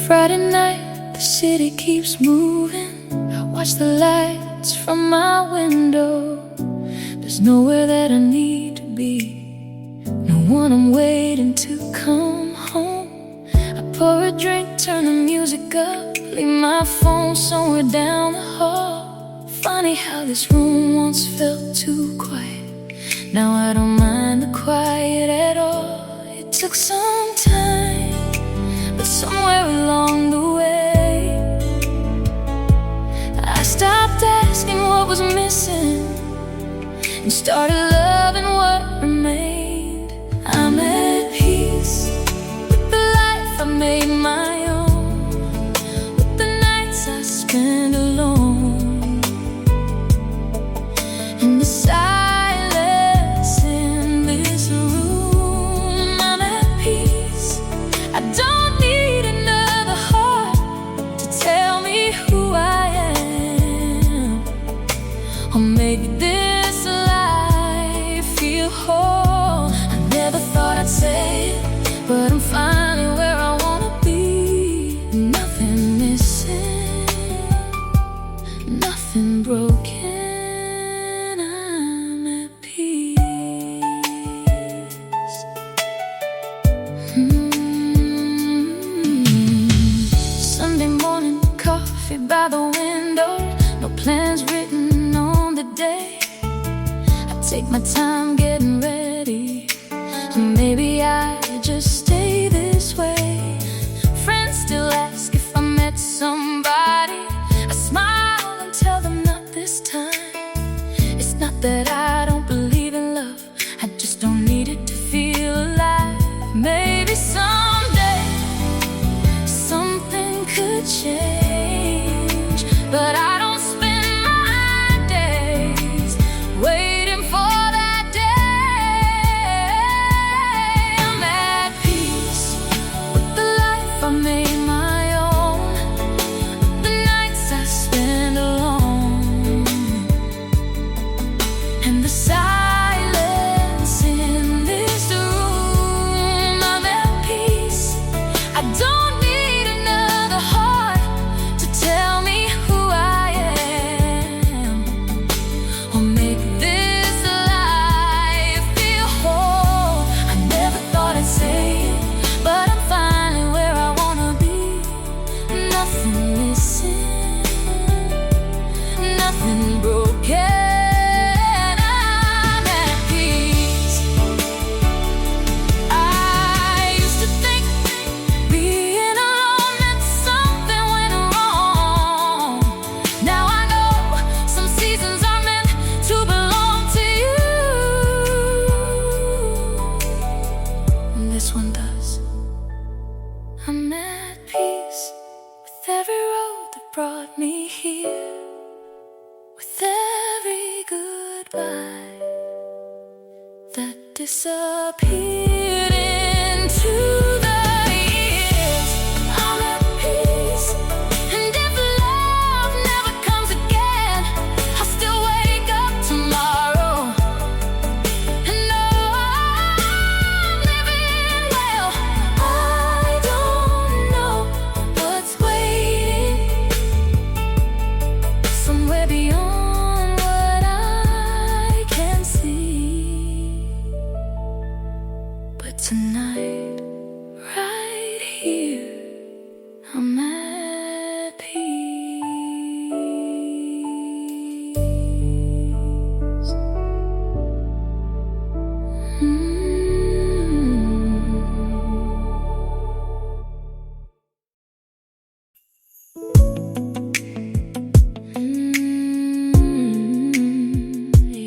Friday night, the city keeps moving. I watch the lights from my window. There's nowhere that I need to be, no one I'm waiting to come home. I pour a drink, turn the music up, leave my phone somewhere down the hall. Funny how this room once felt too quiet. Now I don't mind the quiet at all. It took some time, but somewhere along the way I stopped asking what was missing and started loving what remained. I'm at peace with the life I made my own, with the nights I spend alone, and the silence in this room. I'm at peace. I don't need another heart to tell me who I am, or make this life feel whole. I never thought I'd say it, but I'm finally where I wanna be. Nothing missing, nothing broken. I'm at peace. Sunday morning, coffee by the window, no plans written on the day. I take my time getting ready, and maybe I just stay this way. Friends still ask if I met somebody. I smile and tell them not this time. It's not that I don't believe in love, I just don't need it to feel alive. Maybe someday something could change, but I don't spend my days waiting for that day. I'm at peace with the life I made my own, the nights I spend alone, and the silence in this room. I'm at peace. I don't need another heart to tell me who I am, or make this life feel whole. I never thought I'd say it, but I'm finally where I wanna be. Nothing missing, nothing broken. I'm at peace. I used to think being alone meant something went wrong. Now I know some seasons are meant to belong to you, and this one does. I'm at peace with every road that brought me here, with every goodbye that disappeared into the years. I'm at peace, and if love never comes again, I'll still wake up tomorrow and know I'm living well. I don't know what's waiting somewhere beyond what I can see, but tonight, right here, I'm at peace.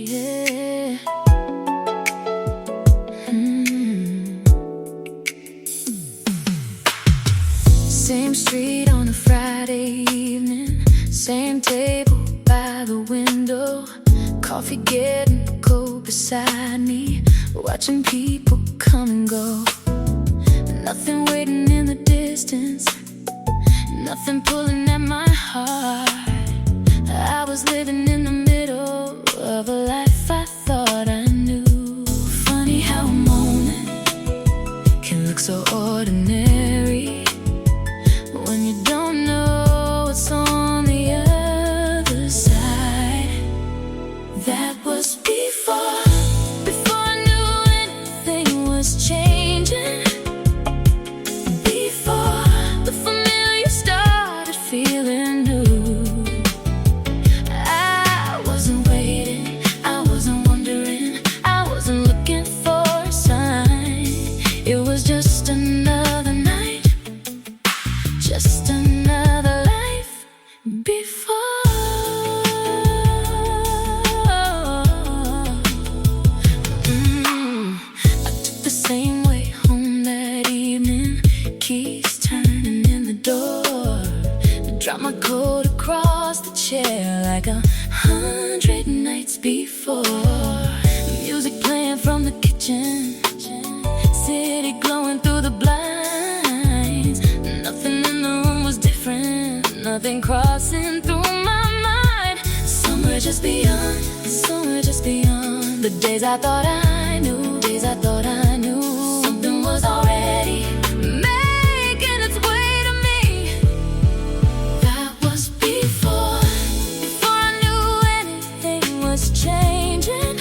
Yeah. Same street on a Friday evening, same table by the window, coffee getting cold beside me, watching people come and go. Nothing waiting in the distance, nothing pulling at my heart. was living in the middle of a life I thought I knew. Funny how a moment can look so ordinary when you don't know what's on the other side. That was before I knew anything was changing, before the familiar started feeling new. I wasn't waiting, I wasn't wondering, I wasn't looking for a sign. It was just another night, just another life before. I took the same way home that evening, keys turning in the door. I dropped my coat across the chair like 100 nights before. Music playing from the kitchen, city glowing through the blinds. Nothing in the room was different, nothing crossing through my mind. Somewhere just beyond, somewhere just beyond the days I thought I knew, days I thought I knew. Something was already making its way to me. That was before I knew anything was changing,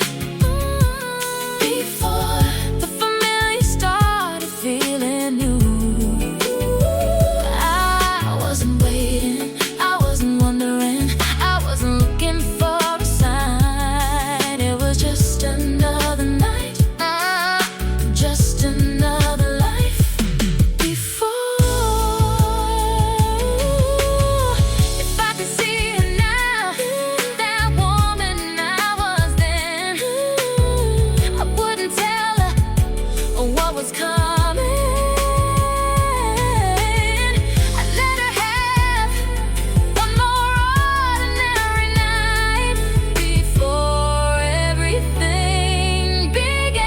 before the familiar started feeling new. I wasn't waiting, I wasn't wondering, I wasn't looking for a sign. It was just another night, just another life before. If I could see her now, that woman I was then, I wouldn't tell her what was coming. I'd let her have one more ordinary night before everything began.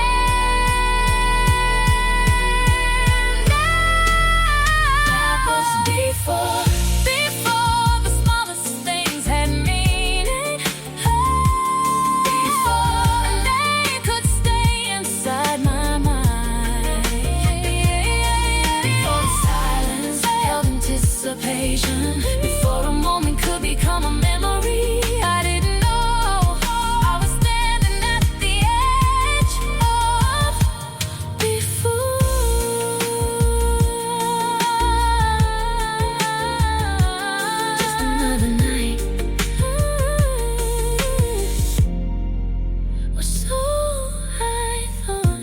That was before the smallest things had meaning, before a name could stay inside my mind, before silence held anticipation, before a moment could become a memory. I didn't know I was standing at the edge of before. Just another night, or so I thought.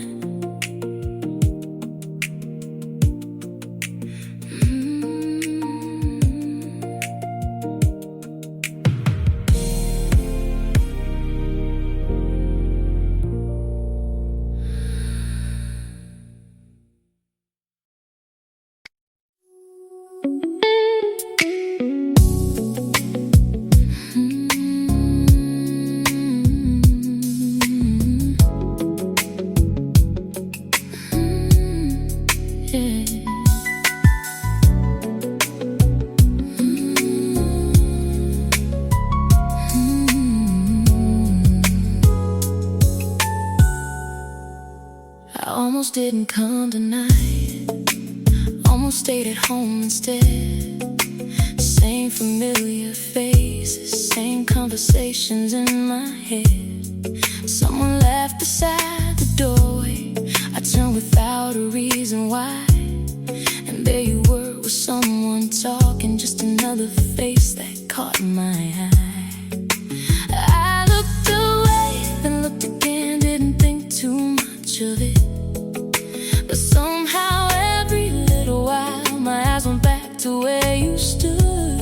I almost didn't come tonight, almost stayed at home instead. Same familiar faces, same conversations in my head. Someone left beside the doorway, I turned without a reason why. And there you were with someone talking, just another face that caught my eye. I looked away, then looked again, didn't think too much of it. But somehow every little while my eyes went back to where you stood.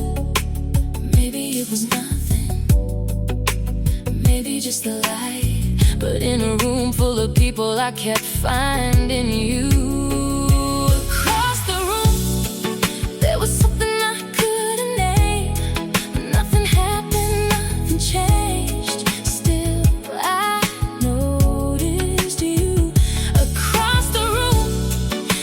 Maybe it was nothing, maybe just the light, but in a room full of people I kept finding you. Across the room there was something I couldn't name. Nothing happened, nothing changed. Still I noticed you. Across the room,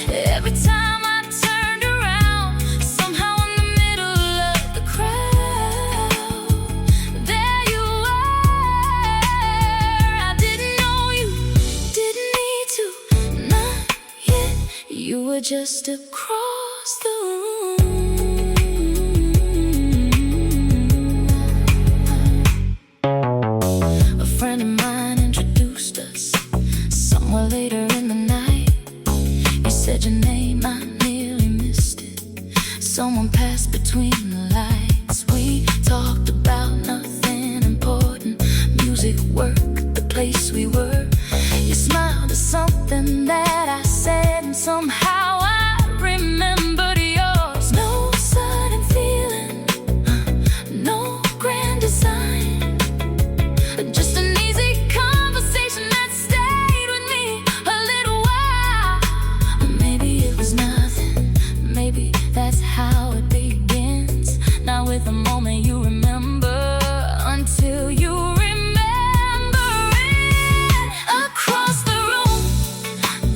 every time I turned around, somehow in the middle of the crowd, there were just across the room. A friend of mine introduced us somewhere later in the night. He said your name, I nearly missed it. Someone passed between the lights. We talked about nothing important, music, work, the place we were. You smiled at something that I said, and somehow I remembered yours. No sudden feeling, no grand design, just an easy conversation that stayed with me a little while. Maybe it was nothing, maybe that's how it begins. Not with a moment you remember, until you remember it. Across the room,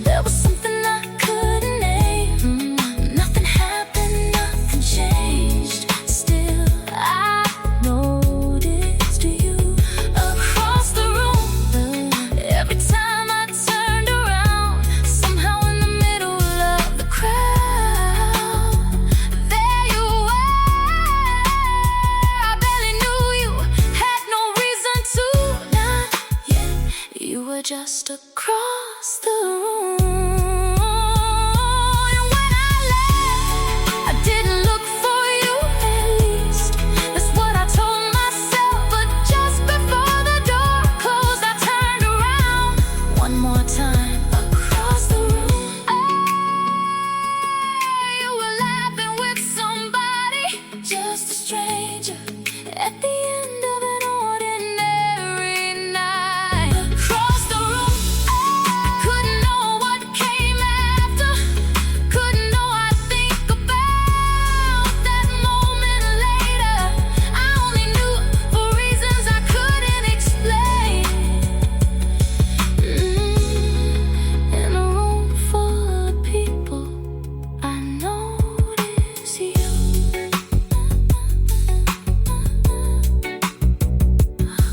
there was something I couldn't name. Nothing happened, nothing changed. Still, I noticed you across the room. Every time I turned around, somehow in the middle of the crowd, there you were. I barely knew you, had no reason to, not yet. You were just across the room. And when I left, I didn't look for you, at least that's what I told myself. But just before the door closed, I turned around one more time across the room. You were laughing with somebody, just a stranger, at the end of an ordinary night. Across the room, I couldn't know what came after, couldn't know I'd think about that moment later. I only knew for reasons I couldn't explain. In a room full of people, I noticed you.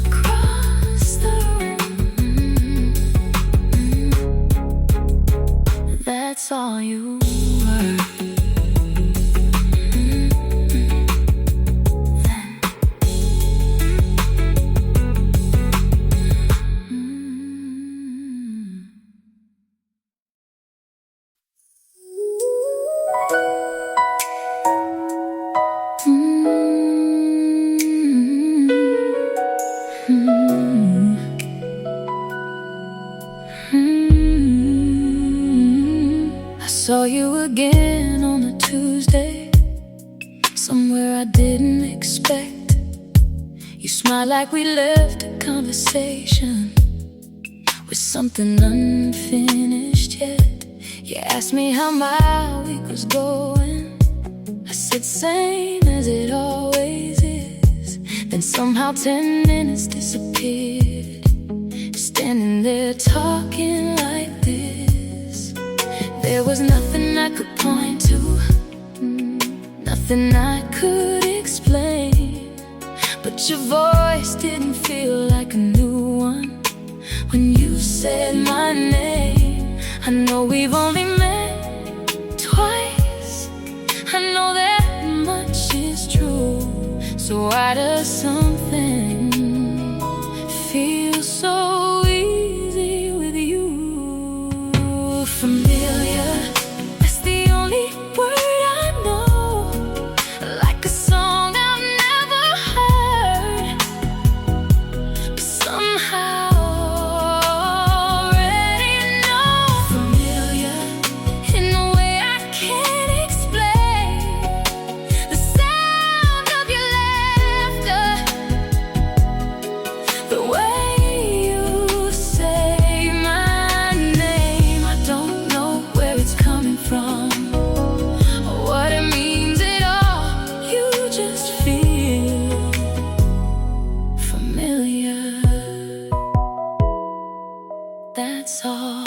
Across the room, that's all you were. I saw you again on a Tuesday, somewhere I didn't expect. You smiled like we left a conversation with something unfinished yet. You asked me how my week was going. I said same as it always is. Then somehow 10 minutes disappeared, standing there talking like this. There was nothing I could point to, nothing I could explain. But your voice didn't feel like a new one when you said my name. I know we've only met twice, I know that much is true. So why does something feel so easy with you? Familiar, that's the only word I know. Like a song I've never heard, but somehow already know. Familiar in a way I can't explain. The sound of your laughter, the way you say my name. I don't know where it's coming from or what it means at all. You just feel familiar, that's all.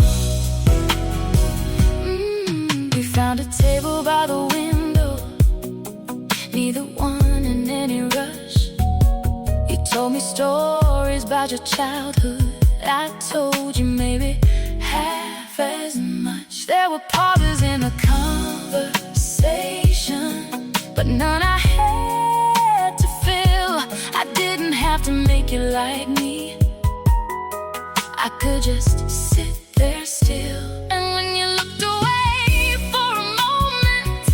We found a table by the window, neither one in any rush. You told me stories about your childhood, I told you maybe half as much. There were pauses in the conversation, but none I had to fill. I didn't have to make you like me. I could just sit there still. And when you looked away for a moment,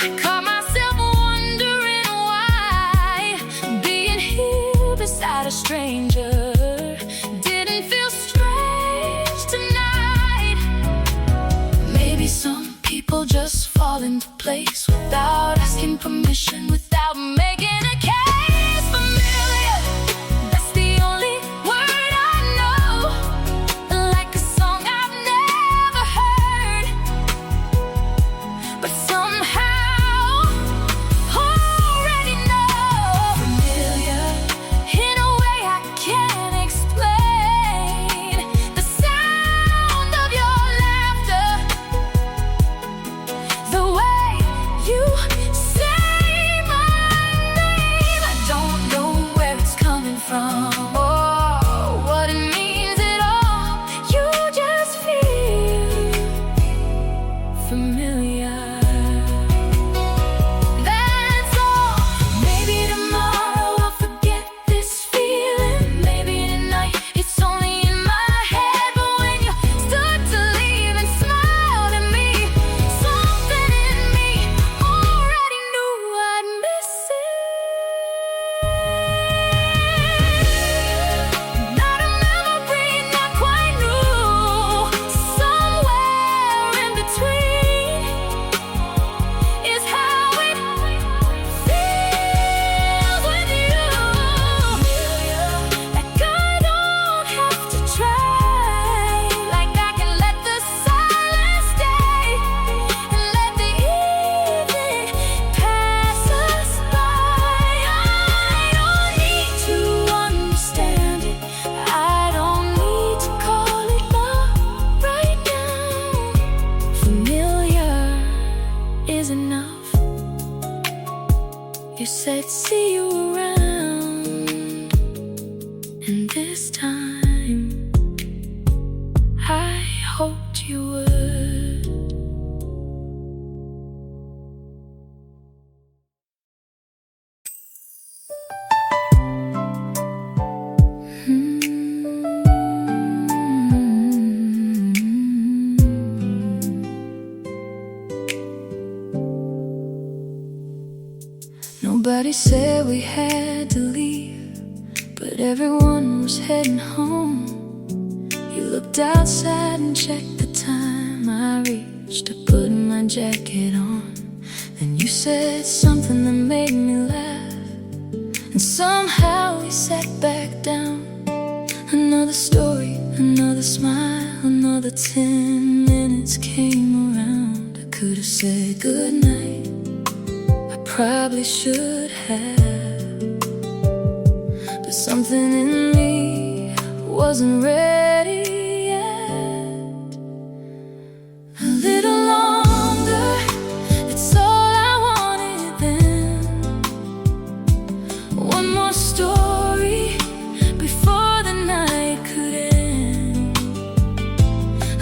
I caught myself wondering why being here beside a stranger didn't feel strange tonight. Maybe some people just fall into place without asking permission, without making a case. Familiar, that's the only word I know. Like a song I've never heard, but somehow already know. Familiar in a way I can't explain. The sound of your laughter, the way you say my name. I don't know where it's coming from or what it means at all. You just feel familiar. That's all. Maybe tomorrow I'll forget this feeling. Maybe tonight it's only in my head. But when you stood to leave and smiled at me, something in me already knew I'd miss it. Not a memory, not quite new. Somewhere in between is how it feels with you. Like I don't have to try. Like I can let the silence stay and let the evening pass us by. I don't need to understand it. I don't need to call it love right now. Familiar is enough. You said see you around, and this time I hoped you would. Nobody said we had to leave, but everyone was heading home. You looked outside and checked the time. I reached to put my jacket on. Then you said something that made me laugh, and somehow we sat back down. Another story, another smile, another 10 minutes came around. I could have said goodnight, I probably should have, but something in me wasn't ready yet. A little longer, it's all I wanted then. One more story before the night could end.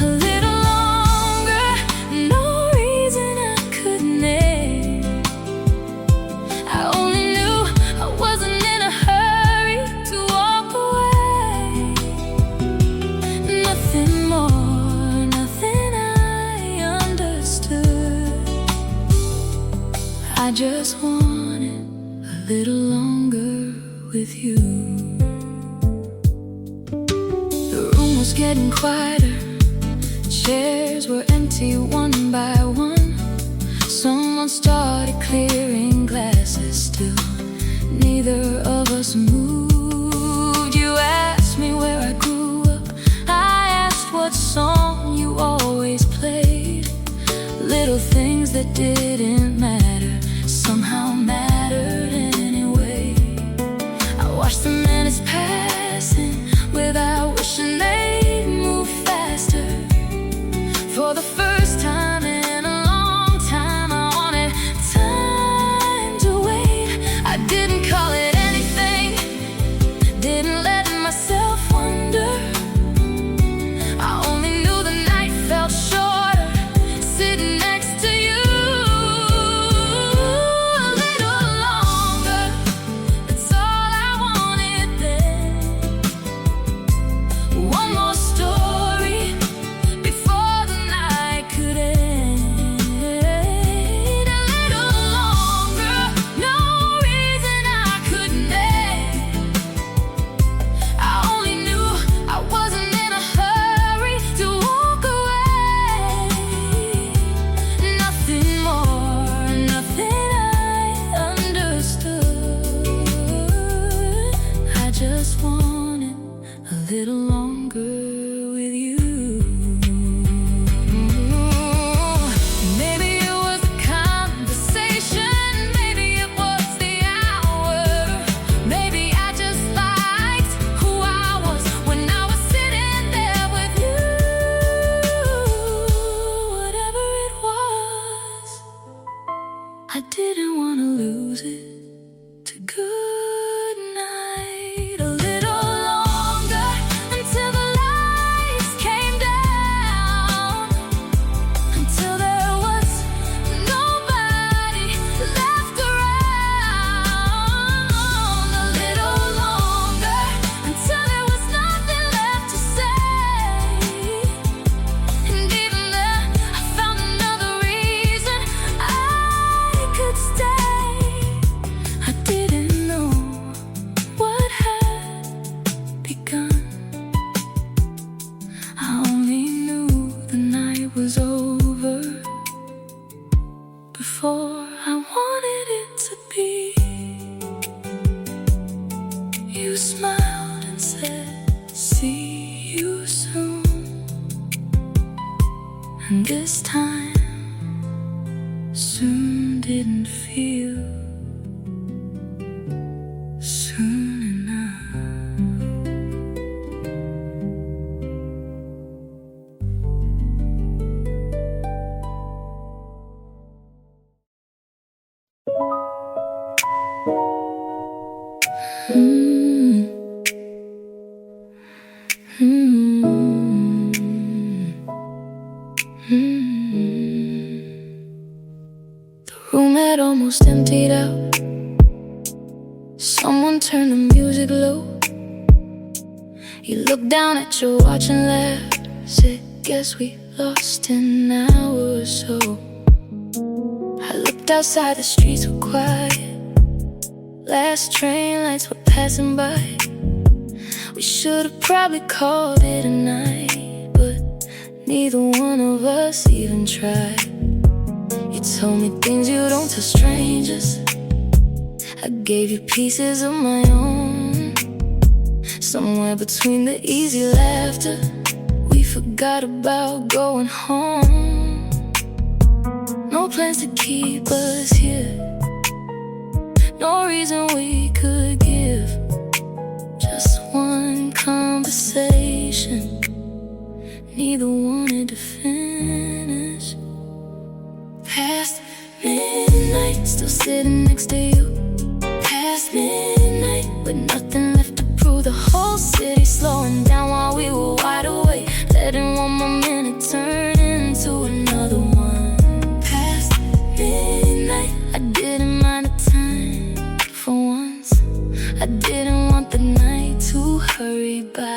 A little longer, no reason I could name. I only knew I wasn't in a hurry to walk away. Nothing more, nothing I understood. I just wanted a little longer with you. The room was getting quieter. Chairs were empty one by one. Someone started clearing glasses. Still, neither of us moved. You asked me where I grew up. I asked what song you always played. Little things that didn't matter somehow mattered anyway. I watched the minutes passing without wishing they'd move faster. For the first time in a long time, I wanted time to wait. I didn't call it anything, music to good night. A little longer until the lights came down, until there was nobody left around. A little longer until there was nothing left to say. And even then I found another reason I could stay. I didn't know what had begun. I only knew the night was over before I wanted it to be. You smiled and said, "See you soon." And this time, soon didn't feel soon enough. The room had almost emptied out. Someone turned the music low. You looked down at your watch and laughed. Said, "Guess we lost an hour or so." I looked outside, the streets were quiet. Last train lights were passing by. We should have probably called it a night, but neither one of us even tried. You told me things you don't tell strangers. I gave you pieces of my own. Somewhere between the easy laughter, we forgot about going home. No plans to keep us here, no reason we could give. Just one conversation, neither wanted to finish. Past midnight, still sitting next to you. Past midnight, with nothing left to prove. The whole city slowing down while we were wide awake, letting one more minute turn into another one. Past midnight, I didn't mind the time. For once, I didn't want the night to hurry by.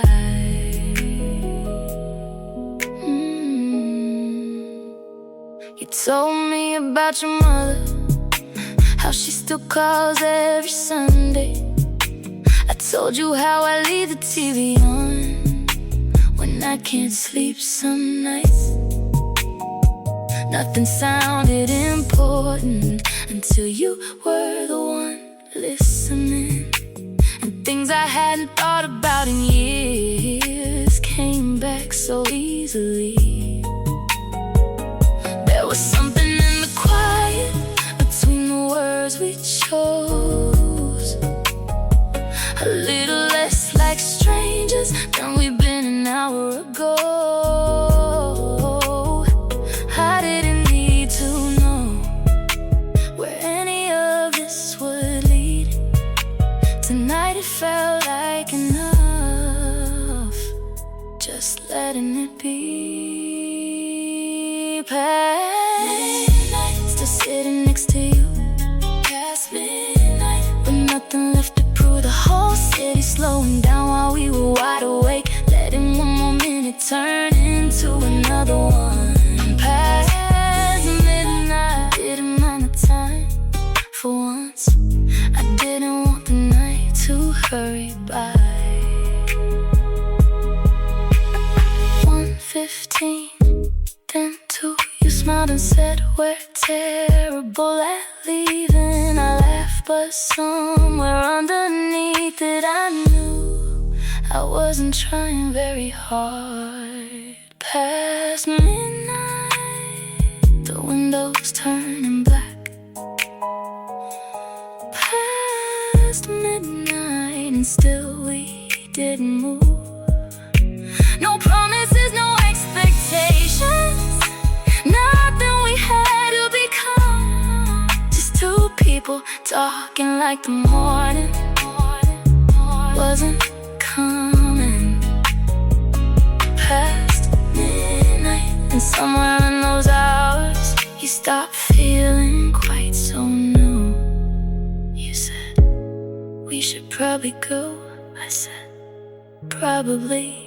You told me about your mother, how she still calls every Sunday. I told you how I leave the TV on when I can't sleep some nights. Nothing sounded important until you were the one listening. And things I hadn't thought about in years came back so easily. There was something in the quiet between the words we chose, a little less like strangers than we've been an hour ago. I didn't need to know where any of this would lead. Tonight it felt like enough, just letting it be. Past midnight, still sitting next to you. Past midnight, with nothing left to prove. The whole city slowing down while we were wide awake, letting one more minute turn into another one. Past midnight, didn't mind the time. For once, I didn't want the night to hurry by. 1:15, then 2. You smiled and said, "We're terrible at leaving." I laughed, but somewhere underneath it I knew I wasn't trying very hard. Past midnight, the windows turning black. Past midnight, and still we didn't move. No promises, no expectations, nothing we had to become. Just two people people talking like the morning wasn't coming past midnight. And somewhere in those hours, you stopped feeling quite so new. You said, we should probably go. I said, probably.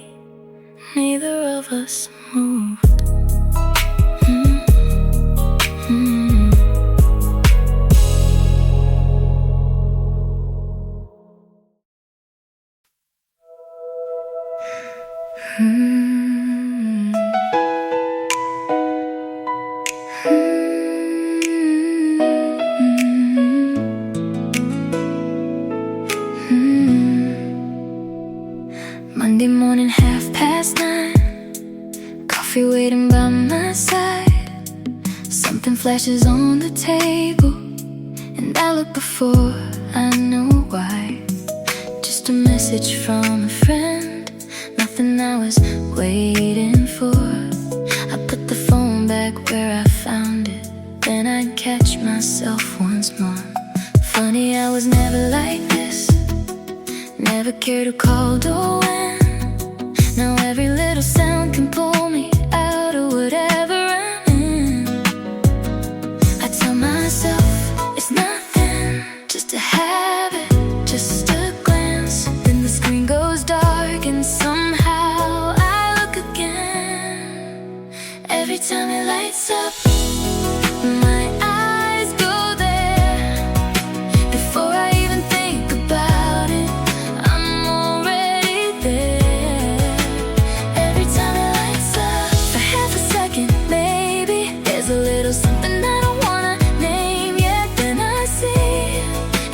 Neither of us moved. Monday morning, 9:30, coffee waiting by my side. Something flashes on the table, and I look before I know why. Just a message from a friend, nothing I was waiting for. I put the phone back where I found it, then I'd catch myself once more. Funny, I was never like this, never cared who called or when. Now every little sound can pull me out of whatever I'm in. I tell myself it's nothing, just a habit, just a glance. Then the screen goes dark and somehow I look again. Every time it lights up, my eyes go there. Before I even think about it, I'm already there. Something I don't wanna name yet, then I see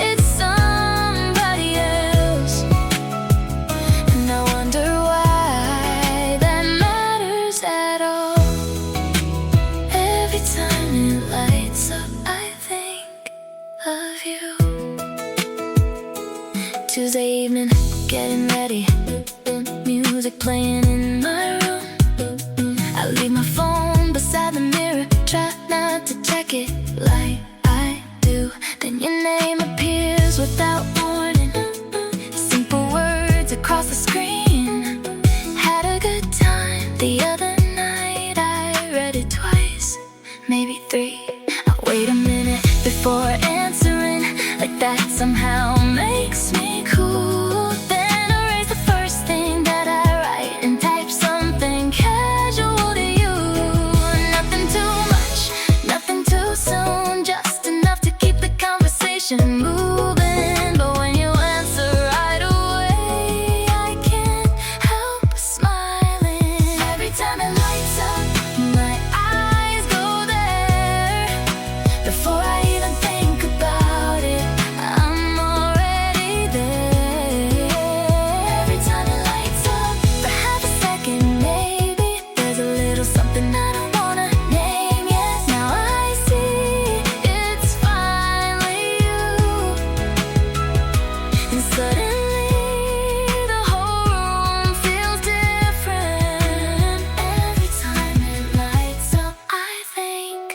it's somebody else. And I wonder why that matters at all. Every time it lights up, I think of you. Tuesday evening, getting ready, music playing in my room. I leave my phone beside the mirror, try not to check it like I do. Then your name appears without warning, simple words across the screen. Had a good time the other night, I read it twice, maybe three. I wait a minute before answering, like that somehow makes me cool. Then erase the first thing that I write and type something casual to you. Nothing too much, nothing too soon, just enough to keep the conversation moving. But when you answer right away, I can't help smiling. Every time it lights up, my eyes go there. Before I even think about it, I'm already there. Every time it lights up, for half a second maybe, there's a little something I don't wanna name yet. Now I see it's finally you. And suddenly the whole room feels different. Every time it lights up, I think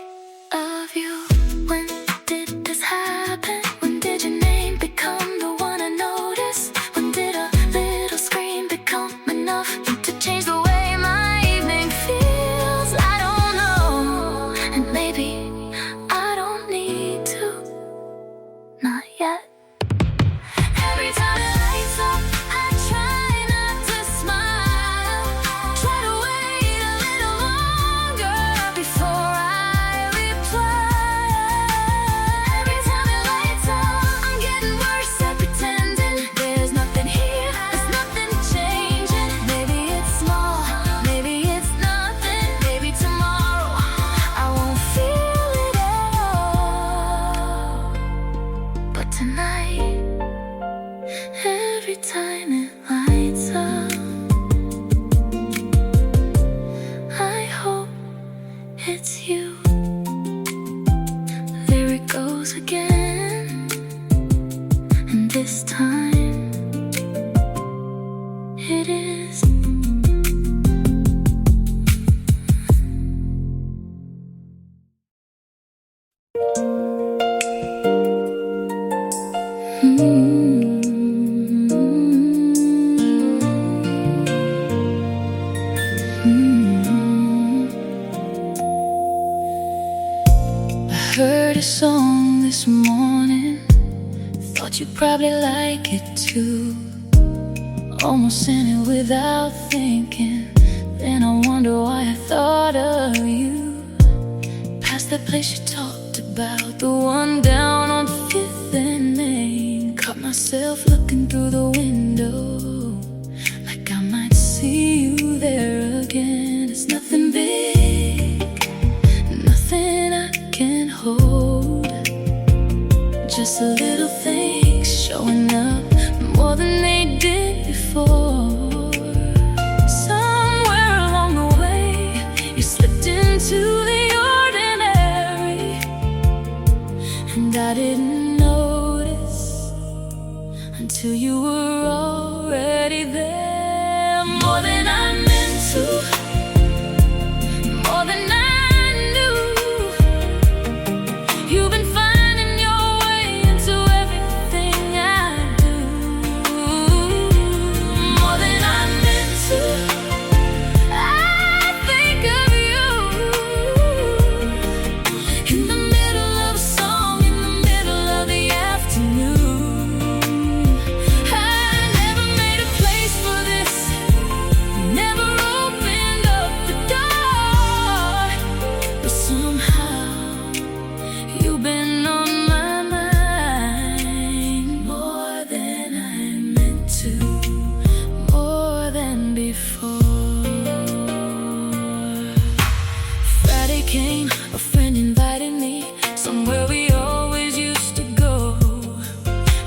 of you. When did this happen? When did your name become the one I noticed? When did a little scream become enough to change the way my evening feels? I don't know, and maybe I don't need to, not yet. Every time it lights up, I try not to smile. Try to wait a little longer before I reply. Every time it lights up, I'm getting worse at pretending there's nothing here, there's nothing changing. Maybe it's small, maybe it's nothing. Maybe tomorrow I won't feel it at all. But tonight, every time it lights up, I hope it's you. There it goes again, and this time it is. I heard a song this morning, thought you'd probably like it too. Almost sang it without thinking, then I wonder why I thought of you. Past that place you talked about, the one down on 5th and Main. Caught myself looking through the window, like I might see you there again. It's nothing big, nothing I can hold, just little things showing up more than they did before. Somewhere along the way, you slipped into the ordinary, and I didn't notice until you were already there. More than I meant to, more than I knew. You've been finding your way into everything I do. More than I meant to, I think of you. In the middle of a song, in the middle of the afternoon. I never made a place for this, never opened up the door, but somehow you've been on my mind more than I meant to, more than before. Friday came, a friend invited me somewhere we always used to go.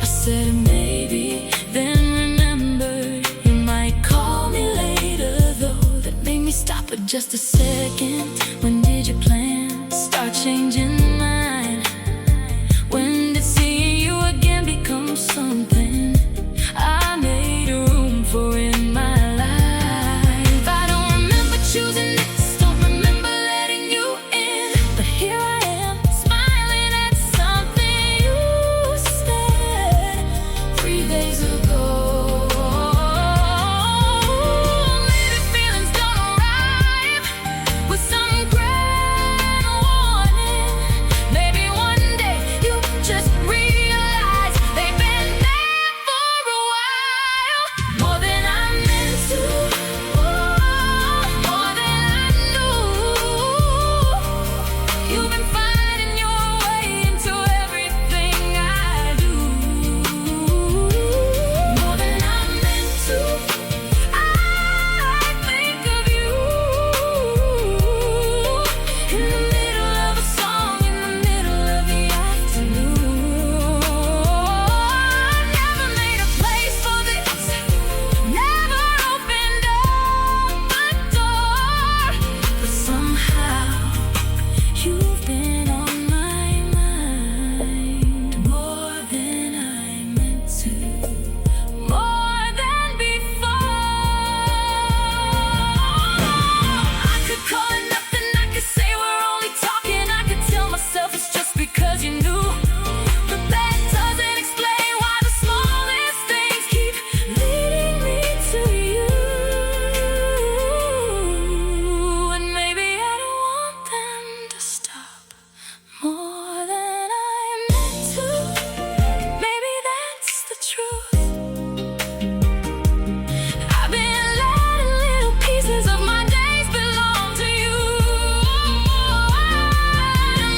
I said maybe, then remembered you might call me later though. That made me stop for just a second. When did your plans start changing mine? When did seeing you again become something I made room for in my life? I don't remember choosing this, don't remember letting you in, but here I am, smiling at something you said 3 days ago. Maybe feelings don't arrive with some grand warning. Maybe one day you just realize they've been there for a while. More than I meant to, more than I knew. You've been finding your way into everything I do. More than I meant to, I think of you. In the middle of a song, in the middle of the afternoon. Never made a place for this, never opened up the door, but somehow you've been on my mind more than I meant to, more than before. I could call it nothing, I could say we're only talking, I could tell myself it's just because you knew, but that doesn't explain why the smallest things keep leading me to you. And maybe I don't want them to stop more than I meant to. Maybe that's the truth. I've been letting little pieces of my days belong to you.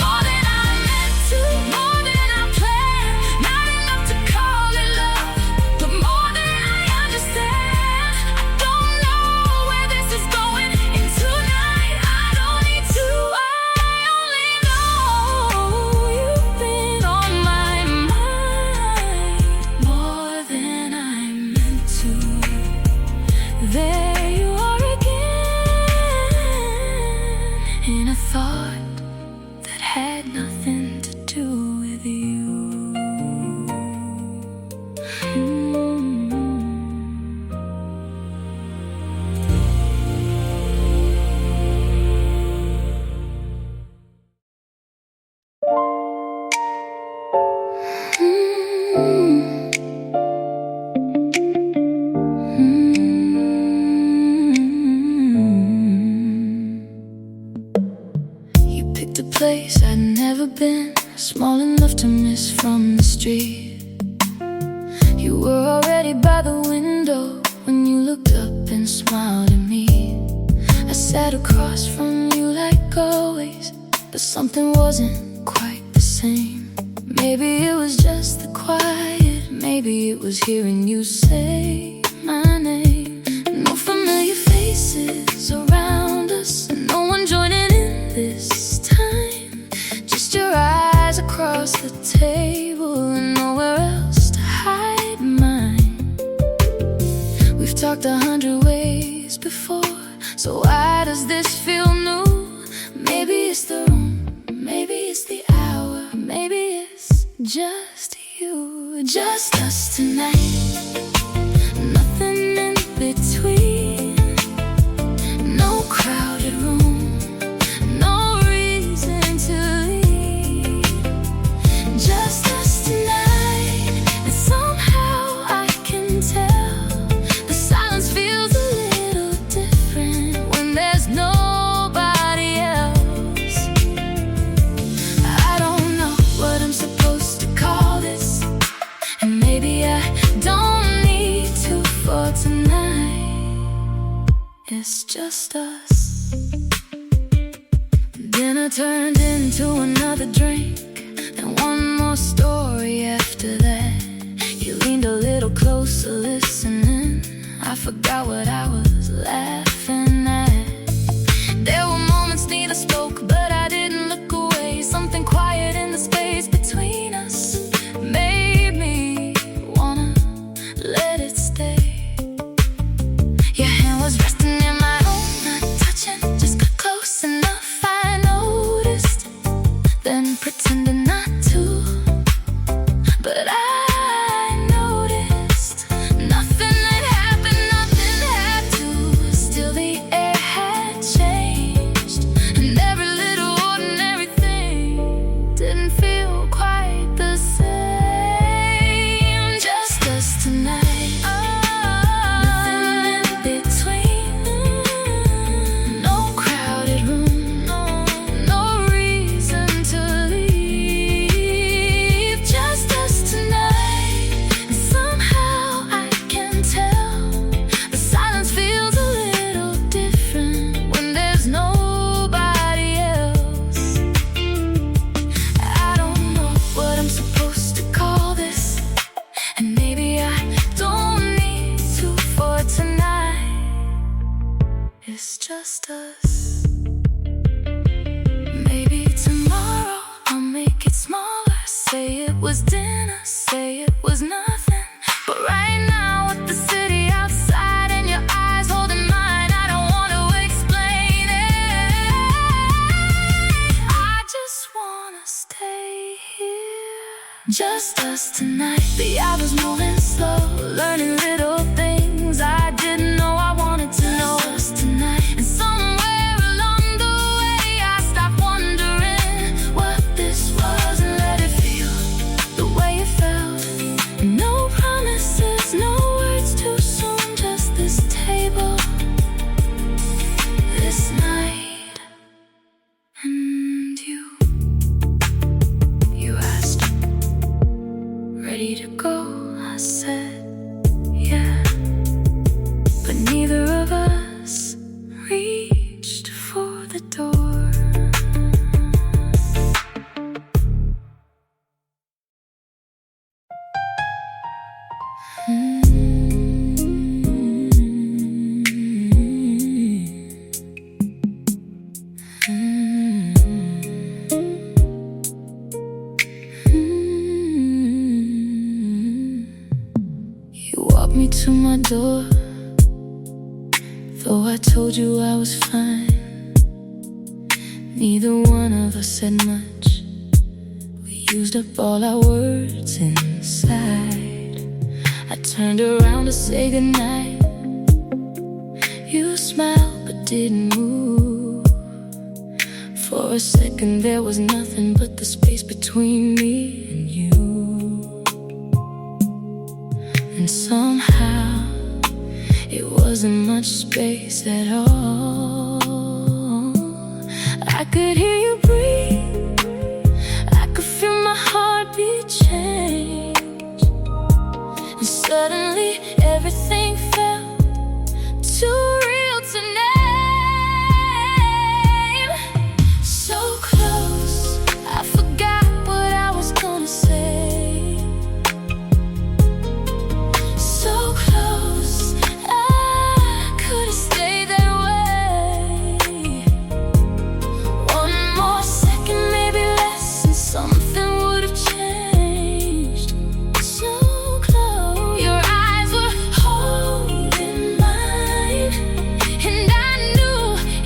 More than I meant to, more than I planned, not enough to call it love, but more than I understand. I don't know where this is going, and tonight I don't need to. I only know you've been on my mind more than I meant to. There you are again, in a thought that had nothing to do with you. Mm. lay by the window when you looked up and smiled at me. I sat across from you like always, but something wasn't quite the same. Maybe it was just the quiet, maybe it was hearing you say my name. No familiar faces around us, no one joining in this time. Just your eyes across the table and nowhere else to hide mine. We've talked 100 ways before, so why does this feel new? Maybe it's the room, maybe it's the hour, maybe it's just you, just us tonight. Nothing in between, no crowded room, no reason to leave. Just us tonight, and somehow I can tell the silence feels a little different when there's nobody else. I don't know what I'm supposed to call this, and maybe I don't need to for tonight. It's just us. Dinner turned into another drink, and one more story after that. You leaned a little closer listening, I forgot what I was laughing at. There were moments neither spoke, but I didn't look away. Something quiet in the space between us made me wanna let it stay. Your hand was resting in my own, not touching, just got close enough. I noticed, then pretended not to, but I noticed nothing had happened, nothing had to. Still the air had changed, and every little ordinary thing didn't feel quite the same. Just us tonight. It's just us. Maybe tomorrow I'll make it smaller. Say it was dinner, say it was nothing. But right now with the city outside and your eyes holding mine, I don't want to explain it. I just wanna stay here. Just us tonight. The hours moving slow, learning little things I didn't know I wanted to know. And somewhere along the way I stopped wondering what this was and let it feel the way it felt. No promises, no words too soon, just this table, this night, and you asked, ready to go? I said, yeah, but neither of us reached for the door. You walked me to my door, though I told you I was fine. Neither one of us said much. We used up all our words inside. I turned around to say goodnight. You smiled but didn't move. For a second there was nothing but the space between me and you. And somehow it wasn't much space at all. I could hear you breathe, I could feel my heartbeat change. and suddenly everything felt too real to name. So close, I forgot what I was gonna say. So close, I could've stayed that way. One more second, maybe less, and something would've changed. So close, your eyes were holding mine, and I knew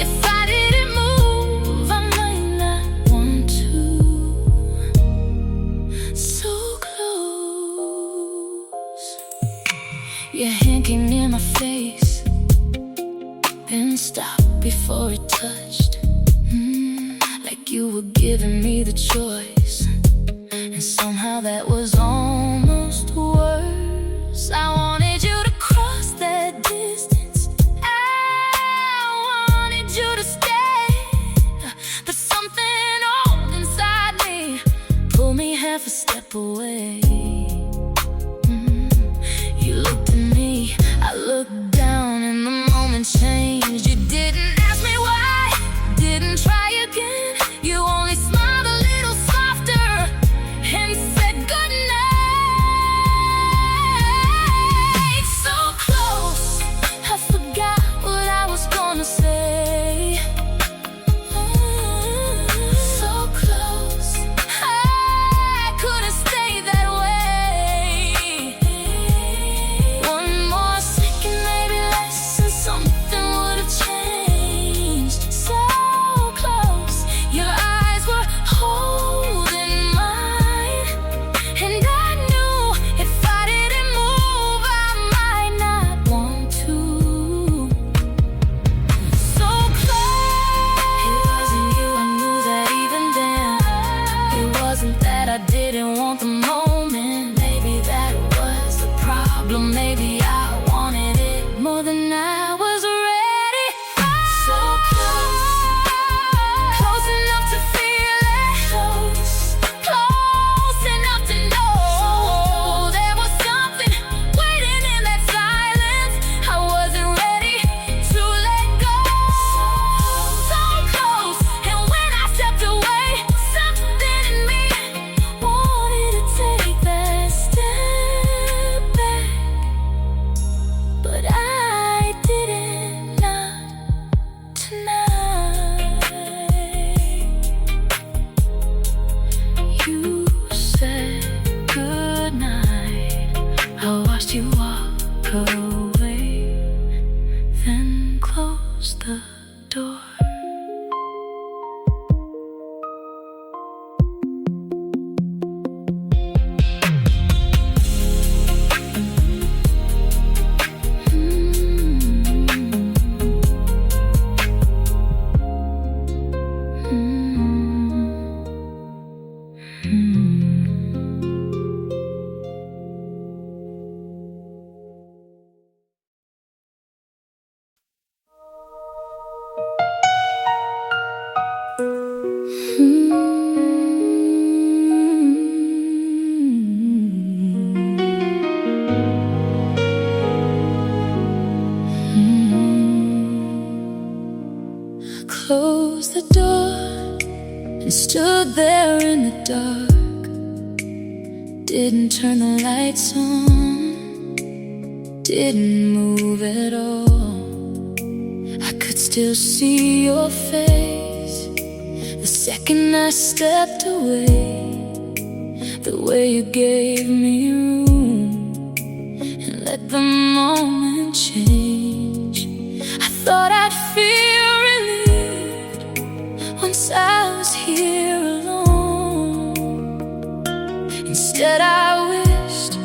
if I didn't move, I might not want to. So close, your hand came near my face, then stopped before it touched. Like you were giving me the choice, and somehow that was almost worse. I wanted you to cross that distance, I wanted you to stay, but something old inside me pulled me half a step away. You looked at me, I looked down, and the moment changed. You didn't ask me why, didn't try again. You only smiled a little softer and said goodnight. So close, I forgot what I was gonna say. So close, I couldn't stay that way. One more second, maybe less, and something would've changed. So close, your eyes were holding mine, and I knew if I didn't move, I might not want to. So close, it wasn't you, I knew that even then. It wasn't that I didn't want the moment. Maybe that was the problem. Maybe I wanted it more than I was ready for. So close, close enough to feel it, close enough to know there was something waiting in that silence. I wasn't ready to let go. So close, and when I stepped away, something in me wanted to take that step back, but I didn't, not tonight. You said goodnight, I watched you walk away, then close the door. Closed the door and stood there in the dark. Didn't turn the lights on, didn't move at all. I could still see your face the second I stepped away. The way you gave me room and let the moment change. I thought I'd feel relieved once I was here alone. Instead I wished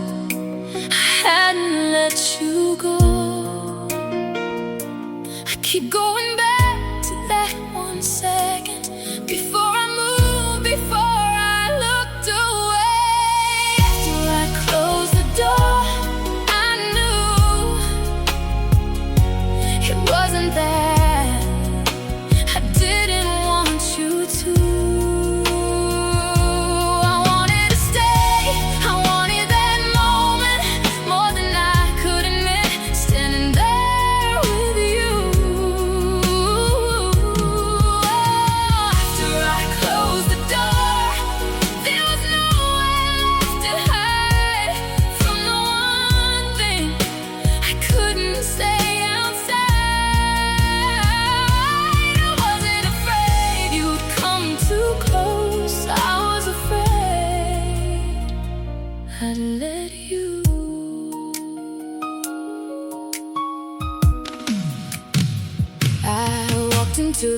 I hadn't let you go. I keep going back to that 1 second before I moved, before I looked away. After I closed the door, I knew it wasn't that I didn't want you to. I wanted to stay, I wanted that moment more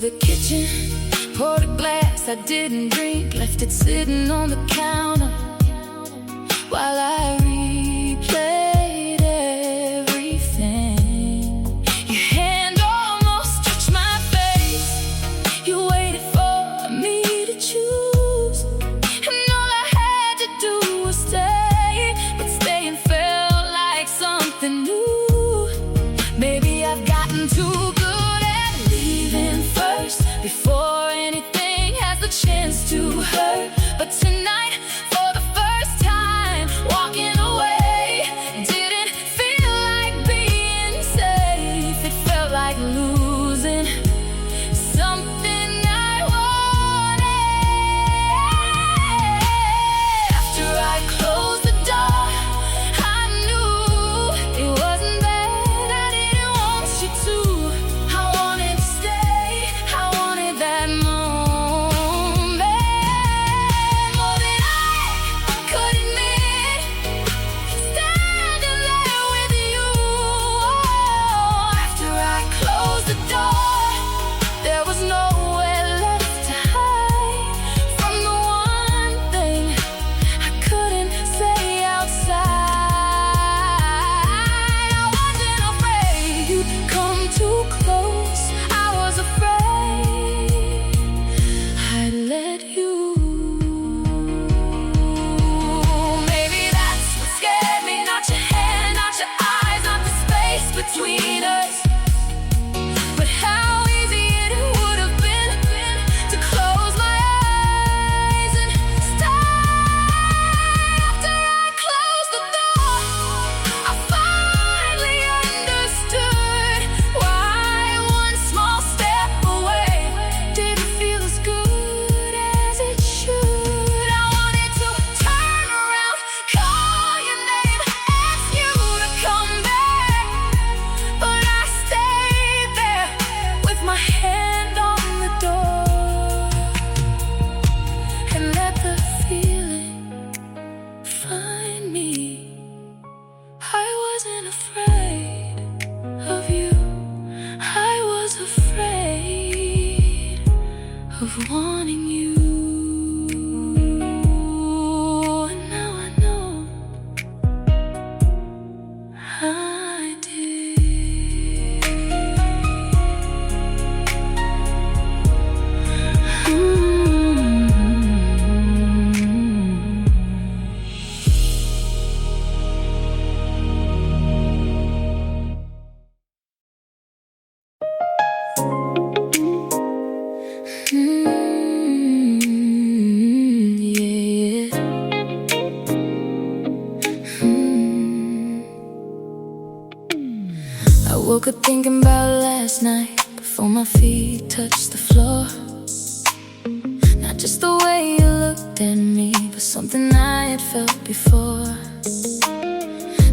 the kitchen, poured a glass I didn't drink, left it sitting on the counter while I replayed everything. Your hand almost touched my face. You waited for me to choose, and all I had to do was stay. But staying felt like something new. Maybe I've gotten too good at leaving first, before anything has the chance to hurt. But tonight, for the first time, walking away didn't feel like being safe. It felt like losing something I wanted. After I closed the door, I knew it wasn't that I didn't want you to. I wanted to stay, I wanted that moment more than I could admit. Standing there with you, after I closed the door, there was nowhere left to hide from the one thing I couldn't say outside. I wasn't afraid you'd come too close. I was afraid I'd let you. Maybe that's what scared me. Not your hand, not your eyes, not the space between us, but how easy it would have been to close my eyes and stay. After I closed the door, I finally understood why one small step away didn't feel as good as it should. I wanted to turn around, call your name, ask you to come back, but I stayed there with my hand on the door and let the feeling find me. I wasn't afraid of you, I was afraid of wanting you. And now I know I did. Yeah. I woke up thinking about last night before my feet touched the floor. Not just the way you looked at me, but something I had felt before.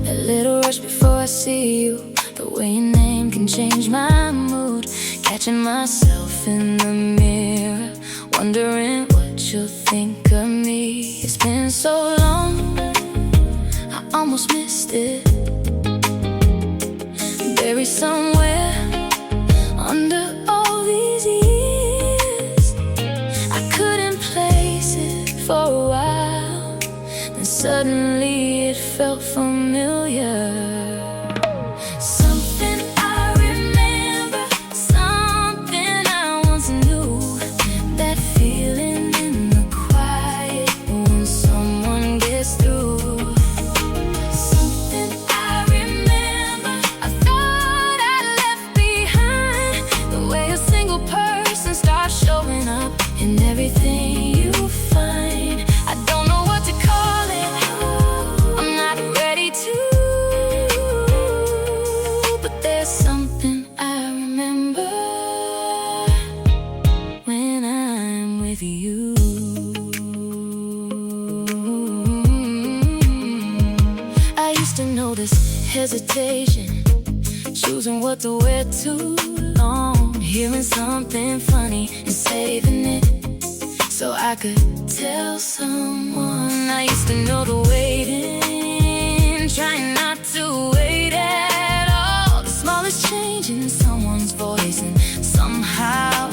That little rush before I see you, the way your name can change my mood. Catching myself in the mirror, wondering what you'll think of me. It's been so long, I almost missed it. Buried somewhere under all these years, I couldn't place it for a while. Then suddenly it felt familiar. Something I remember, something I once knew. That feeling in the quiet when someone gets through. Something I remember, I thought I left behind. The way a single person starts showing up in everything you find. I don't know what to call it, I'm not ready to. But there's something I remember when I'm with you. I used to notice hesitation, choosing what to wear too long, hearing something funny and saving it so I could tell someone. I used to know the waiting, trying not to wait at all. The smallest change in someone's voice, and somehow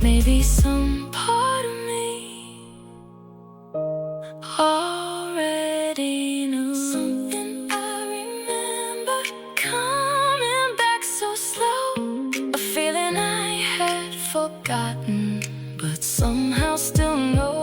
maybe some part of me already knew. Something I remember coming back so slow, a feeling I had forgotten but somehow still know.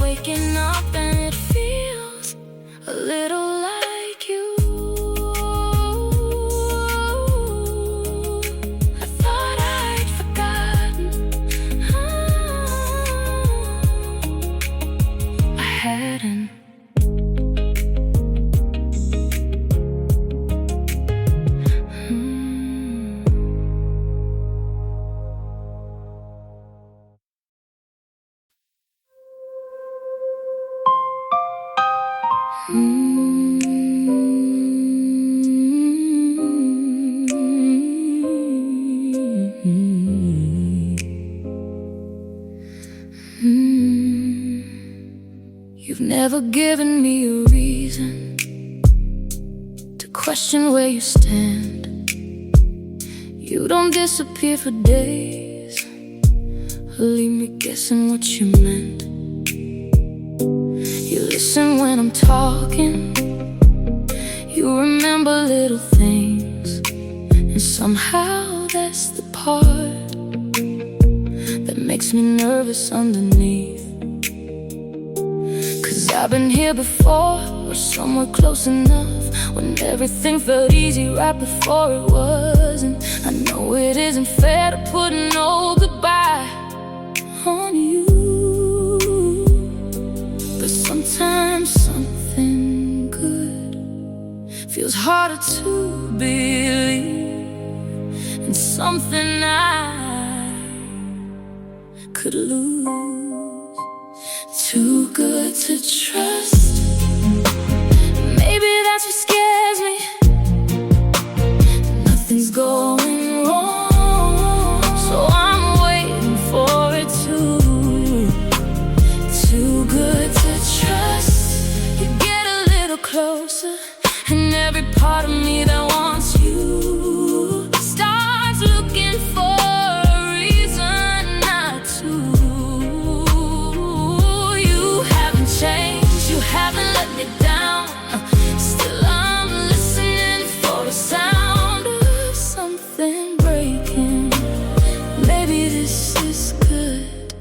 Waking up and it feels a little like you. I thought I'd forgotten. I hadn't. You've never given me a reason to question where you stand. You don't disappear for days or leave me guessing what you meant. You listen when I'm talking, you remember little things, and somehow that's the part that makes me nervous underneath. 'Cause I've been here before, or somewhere close enough, when everything felt easy right before it wasn't. I know it isn't fair to put no goodbye on you, but sometimes something good feels harder to believe, and something I could lose. Too good to trust, maybe that's what scares me. Nothing's going wrong, so I'm waiting for it to. Too good to trust, you get a little closer, and every part of me that wants you starts looking for a reason not to. Change, you haven't let me down. Still I'm listening for the sound of something breaking. Maybe this is good,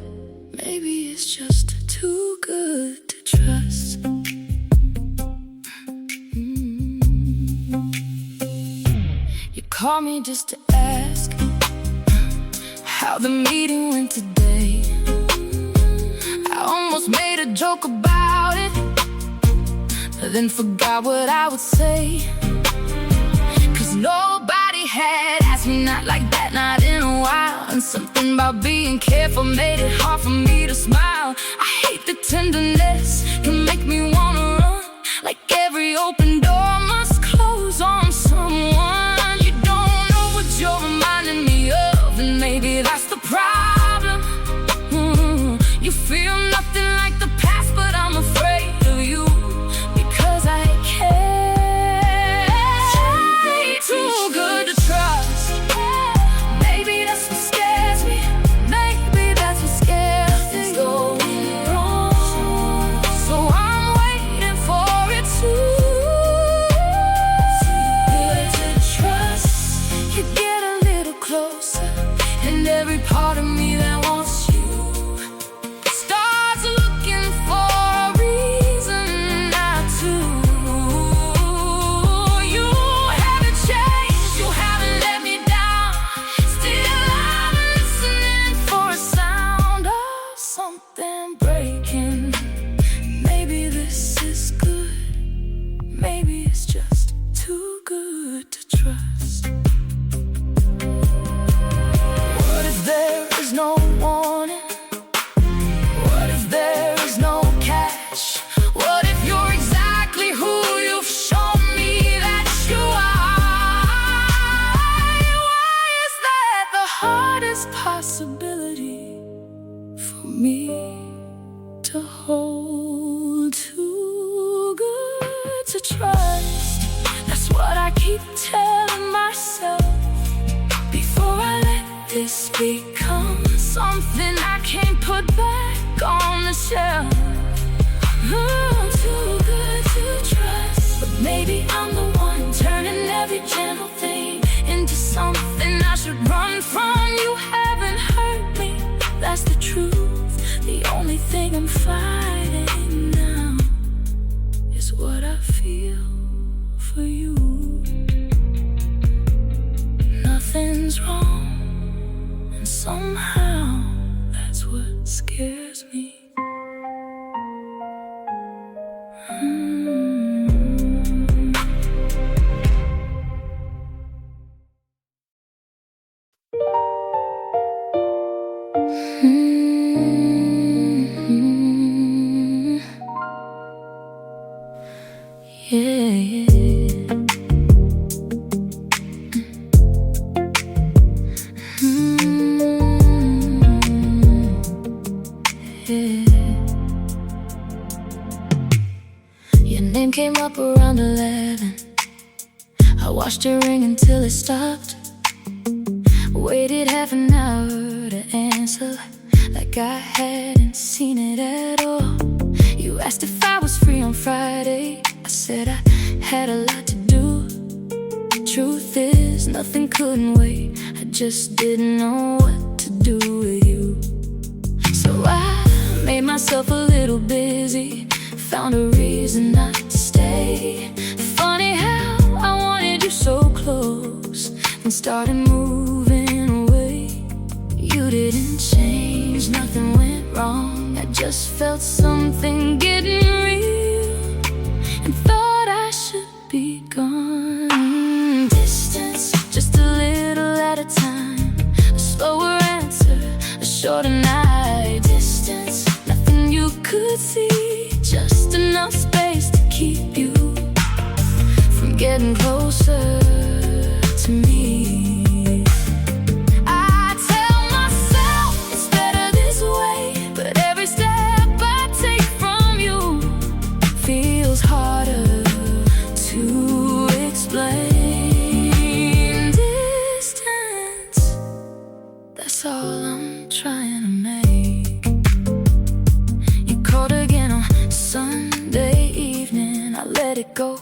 maybe it's just too good to trust. You call me just to ask how the meeting went today. I almost made a joke about it, then forgot what I would say. 'Cause nobody had asked me not like that, not in a while. And something about being careful made it hard for me to smile. I hate the tenderness, can make me wanna run, like every open door must close on someone. You don't know what you're reminding me of, and maybe that's the problem. You feel nothing like the past, but I'm afraid of you, because I care. Too good to trust, maybe that's what scares me. Maybe that's what scares me. It's going wrong, so I'm waiting for it to. Too good to trust, you get a little closer, and every part of me that wants you what if you're exactly who you've shown me that you are? to trust. That's what I keep telling myself. Before I let this become something I can't put back on the shelf. I'm too good to trust, but maybe I'm the one turning every gentle thing into something I should run from. You haven't hurt me, that's the truth. The only thing I'm fighting now is what I feel for you. Nothing's wrong, and somehow that's what scares me. Yeah. Your name came up around 11. I watched it ring until it stopped. Waited half an hour to answer, like I hadn't seen it at all. You asked if I was free on Friday. I said I had a lot to do. Truth is, nothing couldn't wait. I just didn't know what to do with you. So I made myself a little busy, found a reason not to stay. Funny how I wanted you so close and started moving away. You didn't change, nothing went wrong. I just felt something getting real and thought I should be gone. Distance, just a little at a time. A slower answer, a shorter night. Distance, nothing you could see, just enough space to keep you from getting closer to me. I tell myself it's better this way, but every step I take from you feels harder to explain. Distance, that's all I'm trying to make. You called again on Sunday evening. I let it go,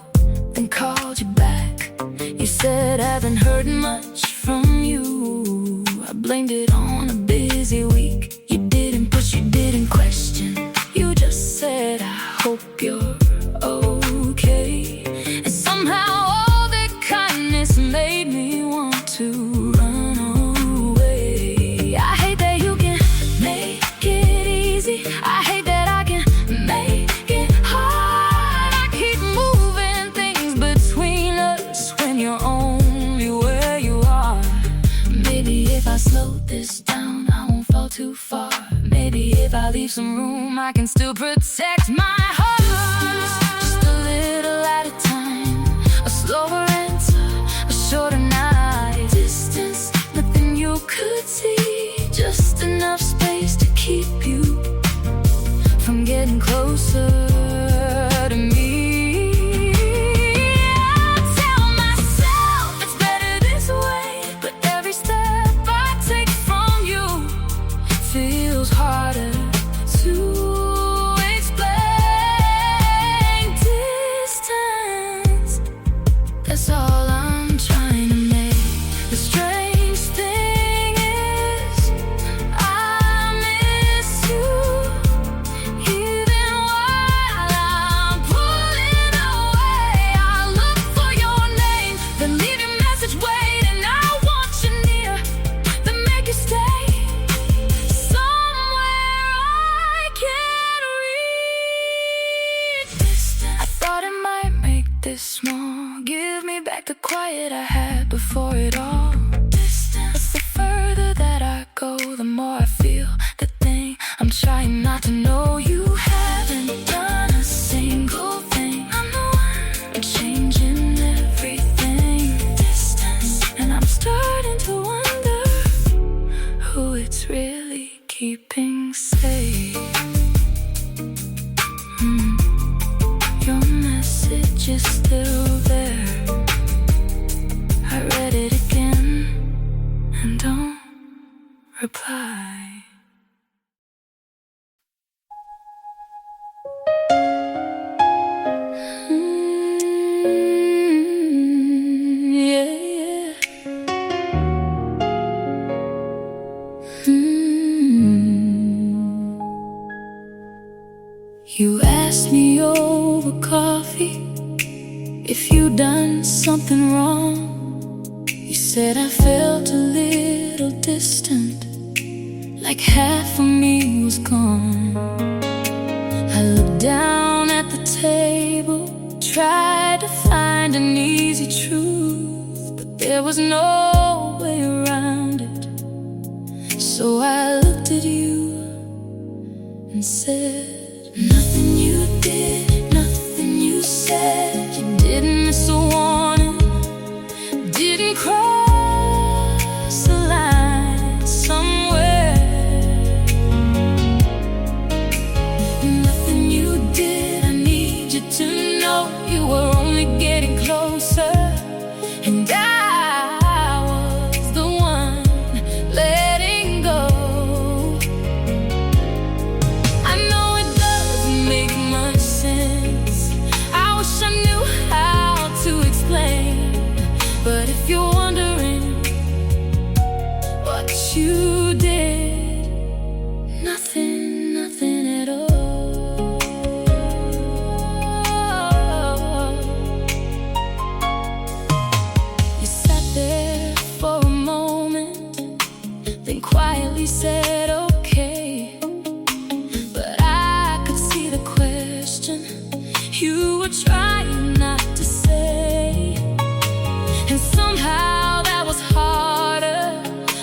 then called you back. You said I haven't heard much from you. I blamed it on a busy week. You didn't push, you didn't question. You just said, I hope you're okay. And somehow all that kindness made me want to run away. I hate that you can make it easy. I hate that I can make it hard. I keep moving things between us when you're only where you are. Maybe if I slow this down, I won't fall too far. Maybe if I leave some room, I can still protect my heart. Just a little at a time, a slower answer, a shorter night. Distance, nothing you could see, just enough space to keep you from getting closer to me. I tell myself it's better this way, but every step I take from you feels harder to explain. Distance, that's all I'm trying to make. The strange thing is, I miss you even while I'm pulling away. I look for your name, then leave your message waiting. I want you near, then make you stay somewhere I can't reach. Distance, I thought it might make this small, give me back the quiet I had before it all. Distance, the further that I go, the more I feel the thing I'm trying not to know. You haven't done a single thing. I'm the one changing everything. Distance, and I'm starting to wonder who it's really keeping safe. Your message is is still there. I read it again and don't reply. Yeah, yeah. You asked me over coffee if you'd done something wrong. You said I felt a little distant, like half of me was gone. I looked down at the table, tried to find an easy truth, but there was no way around it. So I looked at you and said, nothing you did, nothing you said. You didn't miss a warning, didn't cross the line somewhere. Nothing you did, I need you to know you were only getting closer, and I was the one letting go. I know it doesn't make much sense. I wish I knew how to explain, but if you're wondering what you did, nothing, nothing at all. You sat there for a moment, then quietly said okay, but I could see the question you were trying not to say. And somehow that was harder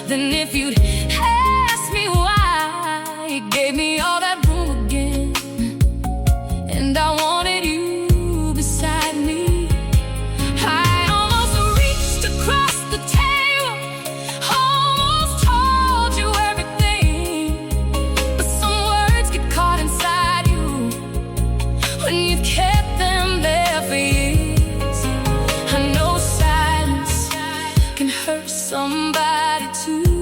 than if you'd asked me why. It gave me all that room again, and I wanted you beside me. I almost reached across the table, almost told you everything, but some words get caught inside you when you've kept them there for years. I know silence can hurt somebody too,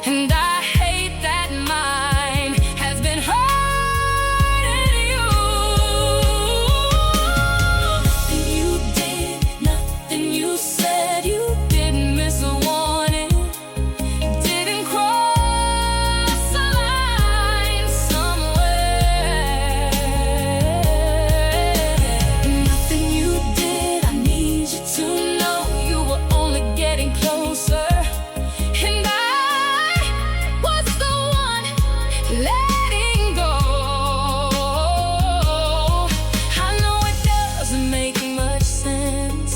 and I hate that mine has been hurting you. Nothing you did, nothing you said. You didn't miss a warning, didn't cross a line somewhere. Nothing you did, I need you to know you were only getting closer, and I was the one letting go. I know it doesn't make much sense.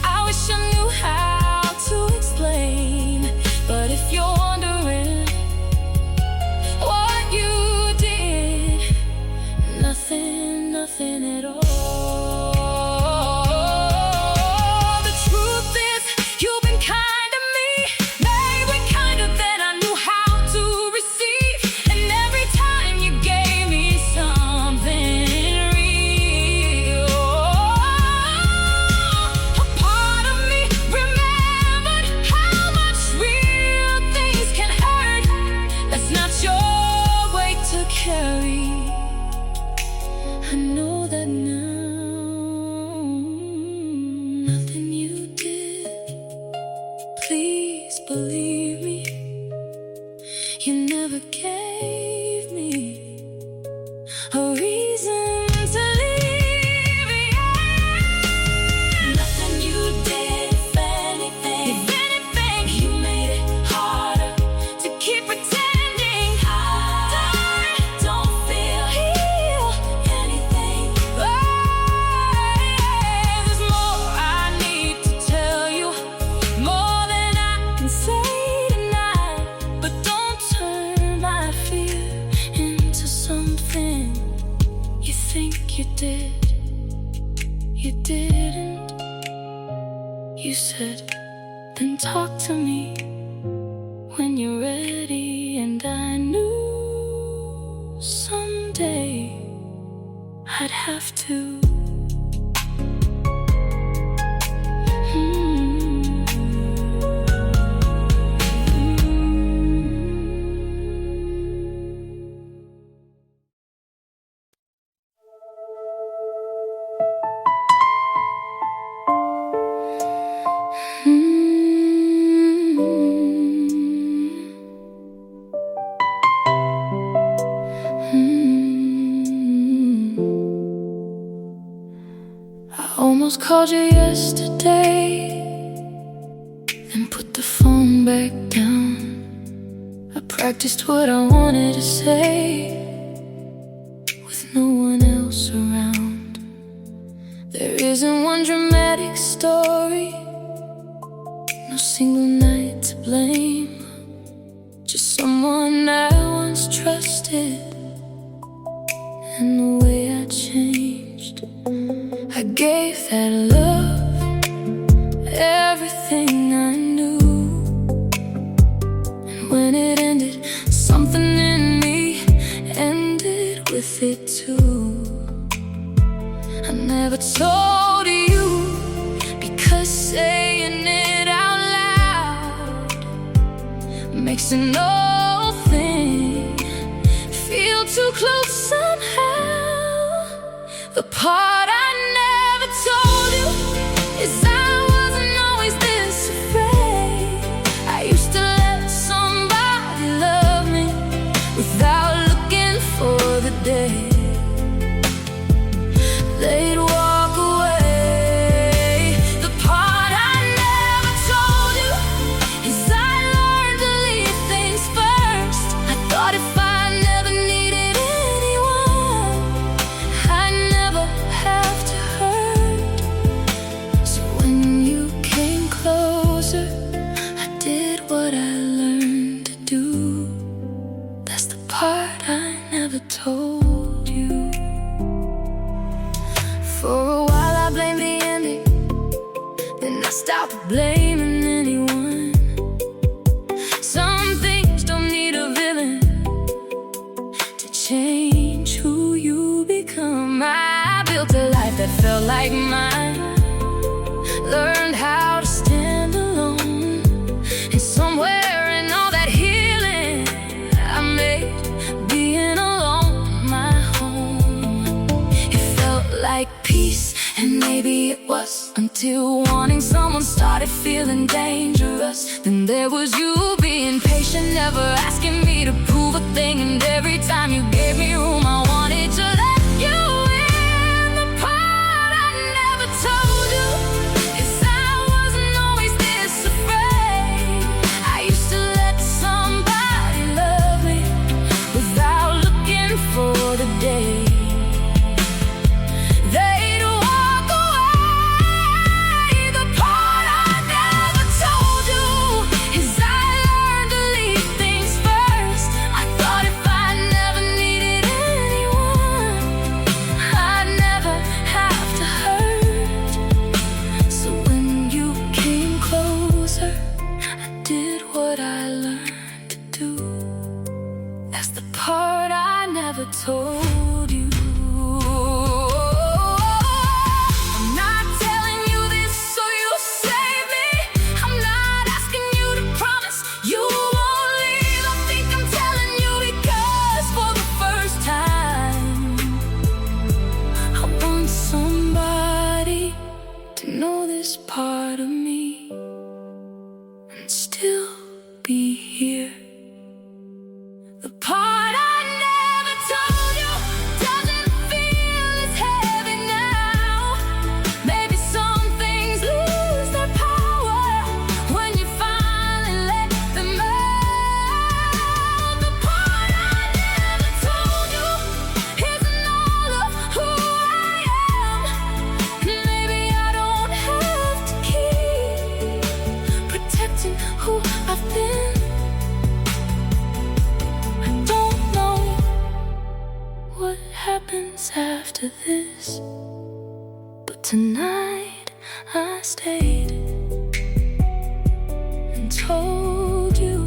I wish I knew how to explain, but if you're wondering what you did, nothing, nothing at all. The truth is, you've been kind to me, maybe kinder than I knew how to receive. And every time you gave me something real, a part of me remembered how much real things can hurt. That's not your weight to carry. I know that now. Nothing you did, please believe me. You never gave me a reason to leave. Nothing you did, if anything, you made it harder to keep pretending. I don't feel anything. There's more I need to tell you, more than I can say tonight. But don't turn my fear into something you think you did. You didn't. You said, then talk to me when you're ready, and I knew someday I'd have to. Almost called you yesterday, then put the phone back down. I practiced what I wanted to say with no one else around. There isn't one dramatic story, no single night to blame, just someone I once trusted and the way I changed. I gave that love everything I knew, and when it ended, something in me ended with it too. I never told you, because saying it out loud makes an old thing feel too close somehow. The part I never told you is I wasn't always this afraid. I used to let somebody love me without looking for the day they'd walk away. The part I never told you is I learned to leave things first. I thought if I never needed anyone, I'd never have to hurt. So when you came closer, I did what I learned to do. That's the part I never told you. For a while I blamed the ending, then I stopped blaming anyone. Some things don't need a villain to change who you become. I built a life that felt like mine, learned how to stand alone, and somewhere in all that healing I made being alone my home. It felt like peace, and maybe it was, until wanting someone started feeling dangerous. Then there was you being patient, never asking me to prove a thing, and every time you gave me room I wanted to let you in. The part I never told you is I wasn't always this afraid. I used to let somebody love me without looking for the day they'd walk away. The part I never told you is I learned to leave things first. I thought if I never needed anyone, I'd never have to hurt. So when you came closer, I did what I learned to do. That's the part I never told you. I'm not telling you this so you'll save me. I'm not asking you to promise you won't leave. I think I'm telling you because for the first time I want somebody to know this part of me and still be here. The part I never told you doesn't feel as heavy now. Maybe some things lose their power when you finally let them out. The part I never told you isn't all of who I am. Maybe I don't have to keep protecting who I've been. I don't know what happens after this, but tonight I stayed and told you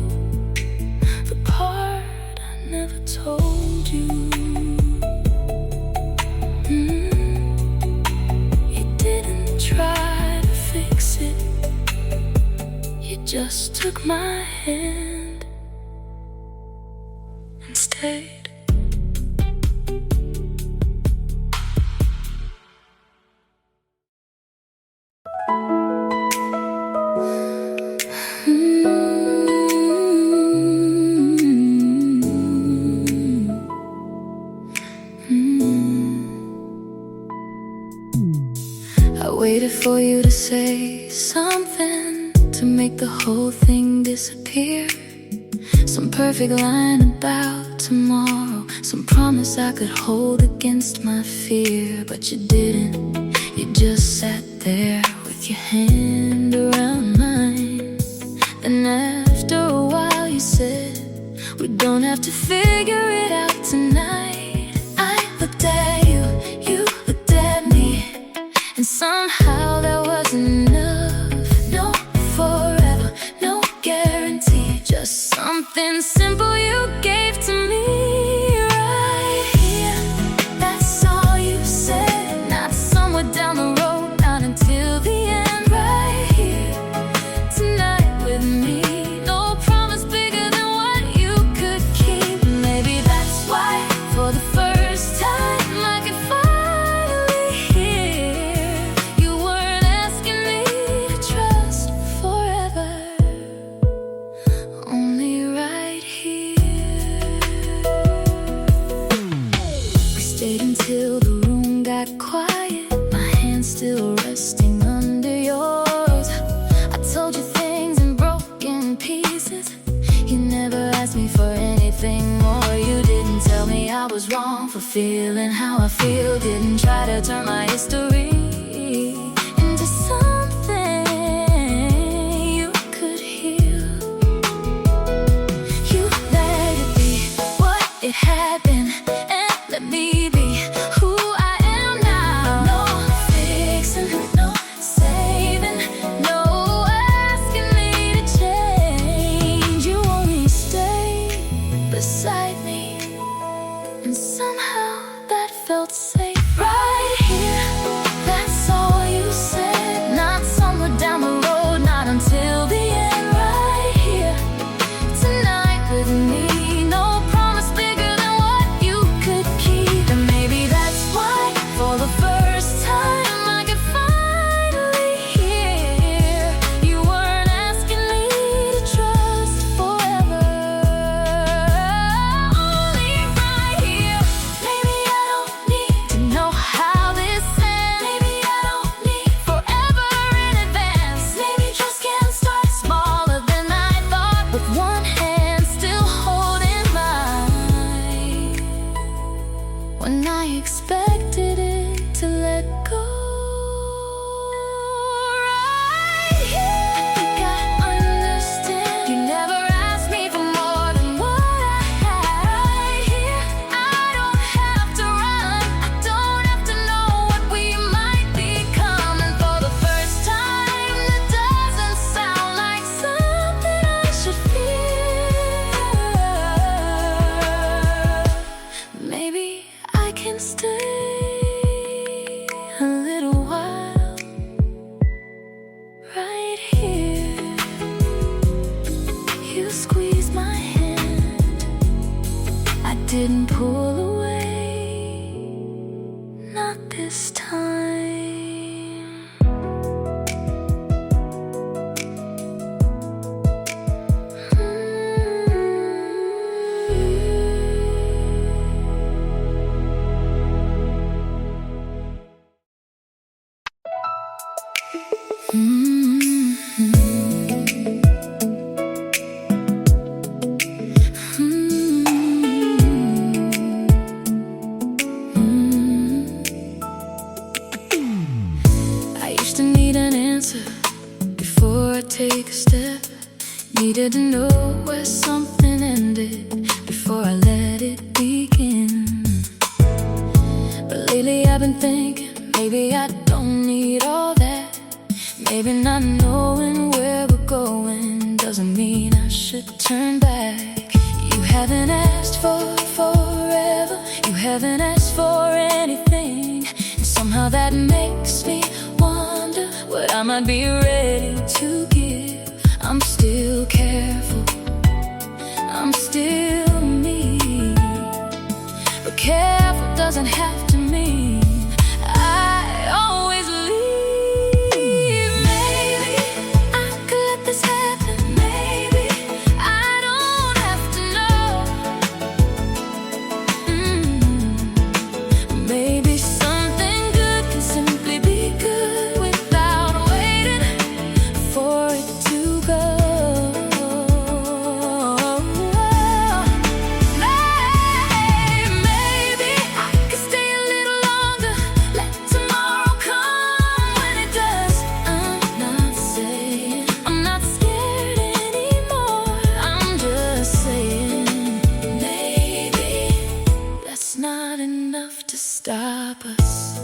the part I never told you. just took my hand and stayed. I waited for you to say something to make the whole thing disappear. Some perfect line about tomorrow, some promise I could hold against my fear. But you didn't, you just sat there with your hand around mine. Then after a while you said, we don't have to figure it out tonight. I looked at you, you looked at me, and somehow that wasn't enough. No forever, no guarantee, just something simple you gave to me. Right here, that's all you said. Not somewhere down the road, not until the end. Right here, tonight with me. No promise bigger than what you could keep. Maybe that's why, for the first time, I could finally hear you weren't asking me to trust forever, only right here. We stayed until the room got quiet, my hand still resting under yours. I told you things in broken pieces. You never asked me for anything more. You didn't tell me I was wrong for feeling how I feel. Didn't try to turn my history into something you could heal. You let it be what it had been, and let me be who I am now. No fixing, no saving, no asking me to change. You only stay beside me, and somehow that felt safe. Right here, that's all you said. Not somewhere down the road, not until the end. Right here, tonight with me. No promise bigger than what you could keep. And maybe that's why, for the first time, I could finally hear you weren't asking me to trust forever, only right here. Maybe I don't need to know how this ends. Maybe I don't need forever in advance. Maybe trust can start smaller than I thought, with one hand still holding mine, when I expected it to let go. Right here, you got understand. You never asked me for more than what I had. Right here, I don't have to run, I don't have to know what we might become. And for the first time, that doesn't sound like something I should fear. Maybe I can stay a little while right here. You squeeze my hand, I didn't pull away, not this time. I used to need an answer before I take a step. Needed to know where something ended before I let it begin. But lately I've been thinking, maybe I don't need all that. Maybe not knowing where we're going doesn't mean I should turn back. You haven't asked for forever, you haven't asked for anything, and somehow that makes me wonder what I might be ready to give. I'm still careful, I'm still me. But careful doesn't have to mean I always leave. Maybe I could let this happen. Maybe I don't have to know. Maybe something good can simply be good without waiting for it to go. Maybe I could stay a little longer, let tomorrow come when it does. I'm not saying I'm not scared anymore. I'm just saying maybe that's not enough to stop us.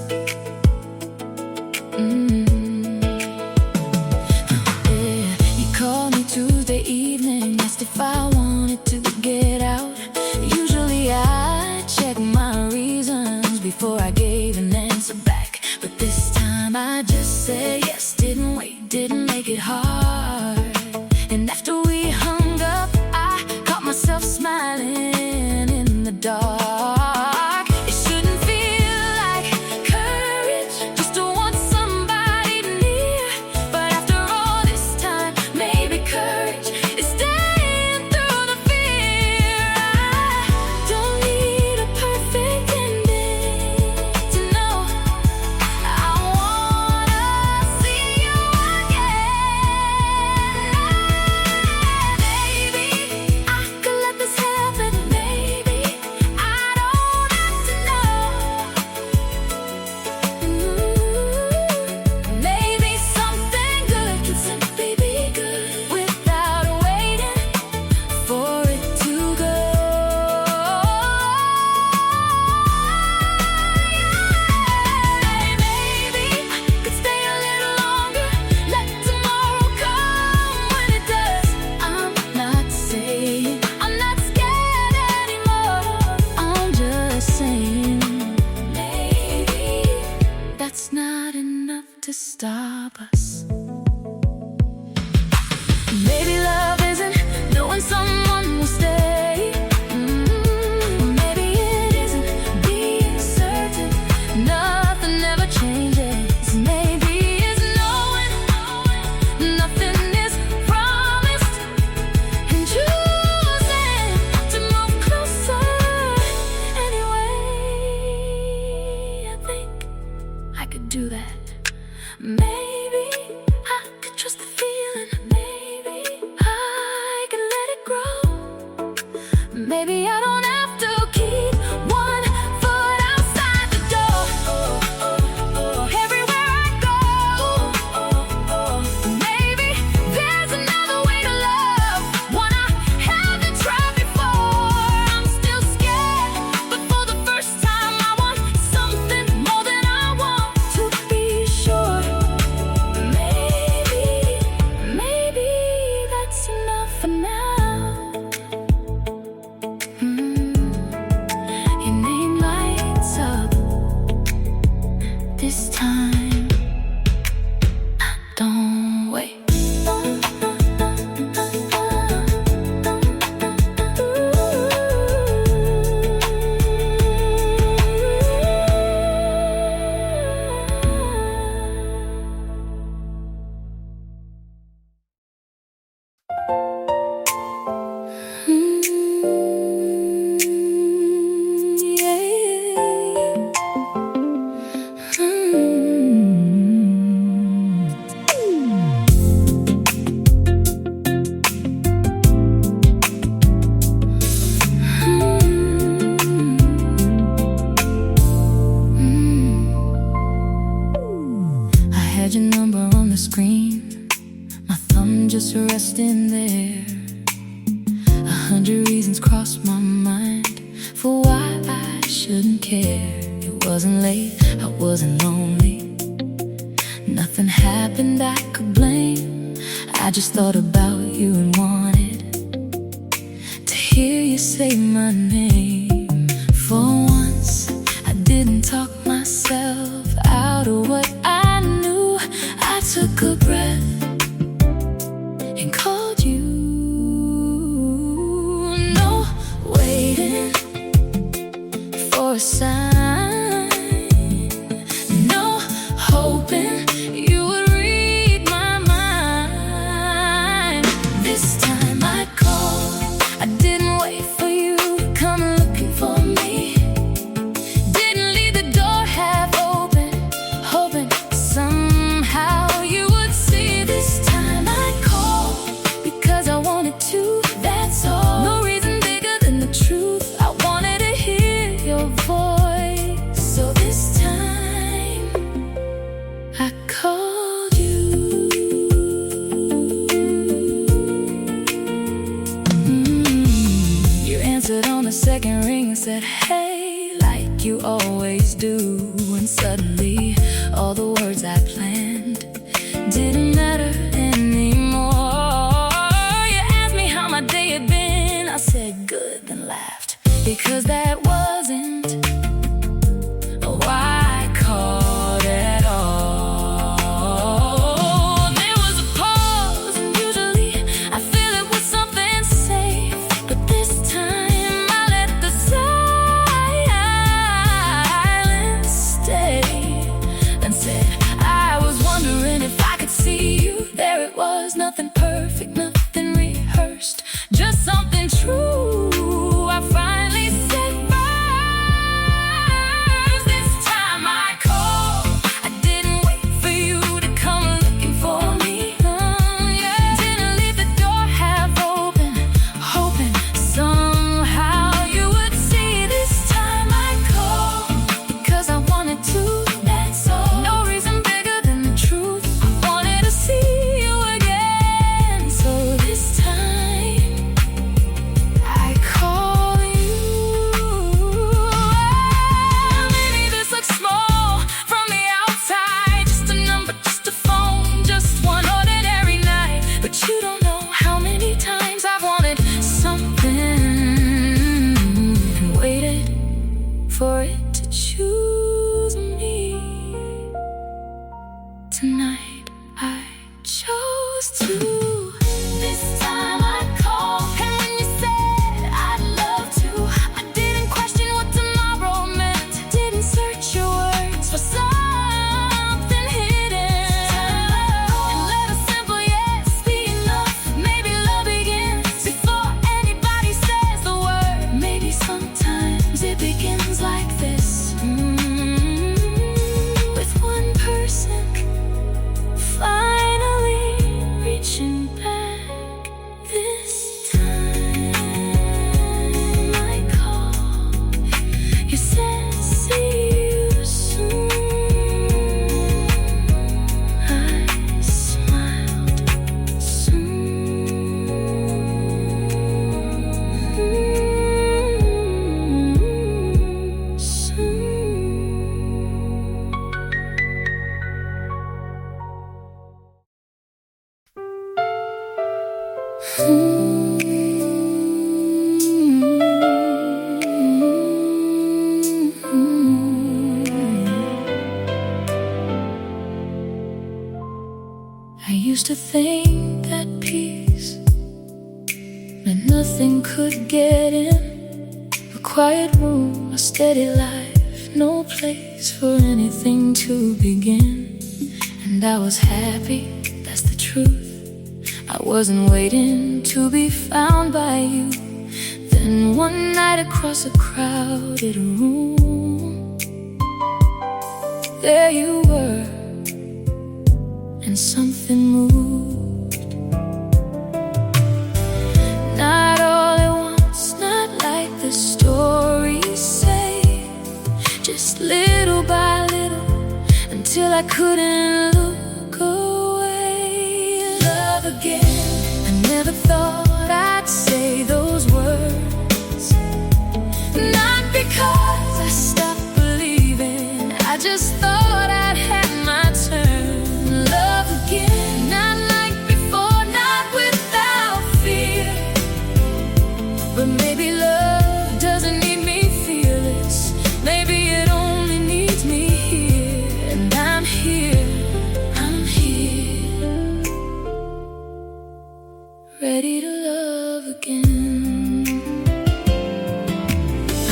Yeah. You called me Tuesday evening, asked if I wanted to get out. Usually I check my reasons before I gave an answer back, but this time I just said yes, didn't wait, didn't make it hard. And after we hung up, I caught myself smiling in the dark. It shouldn't feel like courage just to want somebody near, but after all this time, maybe courage is staying through the fear. I don't need a perfect ending to know I wanna see you again. Maybe I could let this happen. Maybe I don't have to know. Maybe something good can simply be good without waiting for it to go. Maybe I could stay a little longer, let tomorrow come when it does. I'm not saying I'm not scared anymore. I'm just saying maybe that's not enough to stop us. Maybe love isn't knowing someone will stay. Maybe it isn't being certain nothing ever changes. Maybe it's knowing nothing is promised and choosing to move closer anyway. I think I could do that. Maybe I could trust the feeling. Maybe I can let it grow. Maybe I don't have to keep one foot outside the door. Everywhere I go, maybe there's another way to love, one I haven't tried before. I'm still scared, but for the first time I want something more than I want to be sure. Maybe that's enough for now. Your name lights up this time. Don't wait. Had your number on the screen, my thumb just resting there. 100 reasons crossed my mind for why I shouldn't care. It wasn't late, I wasn't lonely. Nothing happened I could blame. I just thought about you and wanted to hear you say my name. For once, I didn't talk myself out of what I knew. I took a breath and called said hey like you always do, and suddenly all the words I planned didn't matter anymore. You asked me how my day had been, I said good, then laughed, because that wasn't why I called at all. There was a pause, and usually I fill it with something safe, but this time I let the silence stay, and said I was wondering if I could see you. There it was, nothing perfect, nothing rehearsed, just something true. I finally said first. This time I called, I didn't wait for you to come looking for me. Didn't leave the door half open, hoping somehow you would see. This time I called because I wanted to, that's all. No reason bigger than the truth, I wanted to see you again. So this time I call you. Maybe this looks small from the outside, just a number, just a phone, just one ordinary night. But you don't know how many times I've wanted something and waited for it to choose me. Tonight I chose to. This time I called, and when you said I'd love to, I didn't question what tomorrow meant, didn't search your words for something hidden, and let a simple yes be enough. Maybe love begins before anybody says the word. Maybe sometimes it begins like this, with one person finally reaching back. This time I called, you said see you soon. I smiled soon. I used to think that peace meant nothing could get in. A quiet room, a steady life, no place for anything to begin. And I was happy, that's the truth. I wasn't waiting to be found by you. Then one night across a crowded room, there you were, and something moved. Not all at once, not like the stories say, just little by little, until I couldn't look away. Love again, I never thought I'd say those words. Not because I stopped believing, I just thought I'd had my turn. Love again, not like before, not without fear. But maybe love doesn't need me fearless. Maybe it only needs me here. And I'm here, I'm here, ready to love again.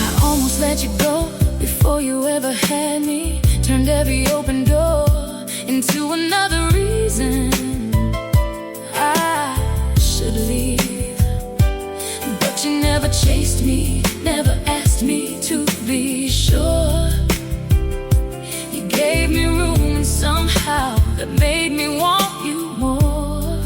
I almost let you go before you ever had me. Turned every open door into another reason I should leave. But you never chased me, never asked me to be sure. You gave me room, and somehow that made me want you more.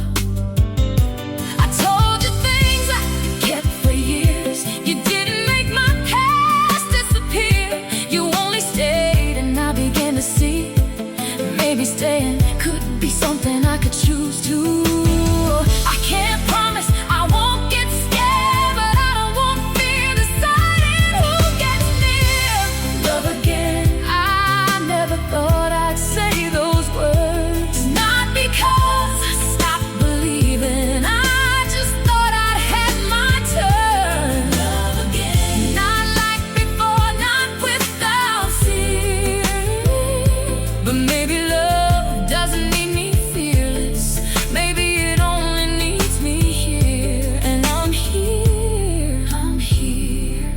I told you things I kept for years. You didn't make my past disappear. You only stayed, and I began to see maybe staying could be something I could choose to. I can't promise I won't get scared, but I don't want fear deciding who gets doesn't need me fearless. Maybe it only needs me here. And I'm here, I'm here,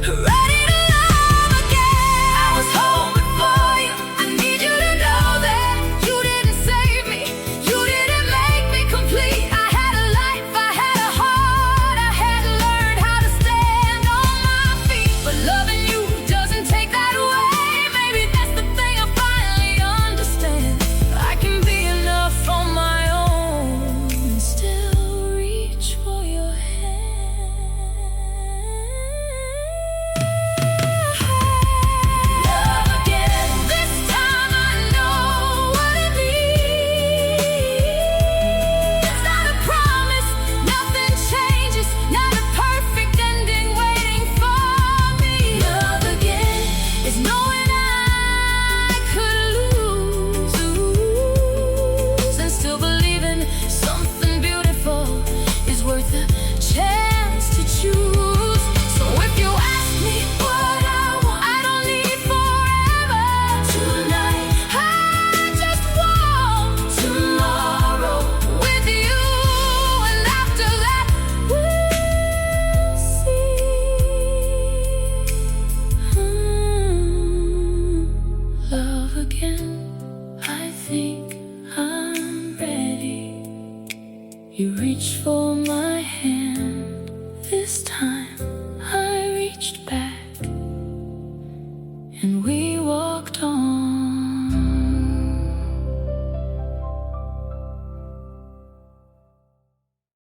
ready to love again. I was hoping for you. I need you to know that you didn't save me, you didn't make me complete. I had a life, I had a heart, I had learned how to stand on my feet. But loving you doesn't take that away. Maybe that's the thing I finally understand. I can be enough on my own and still reach for your hand. Love again. This time I know what it means. It's not a promise, nothing changes, not a perfect ending waiting for me. Love again is knowing I could lose and still believing something beautiful is worth a chance to choose. So if you ask me what I want, I don't need forever. Tonight, I just want tomorrow with you, and after that we'll see. Love again. I think I'm ready. You reach for my hand.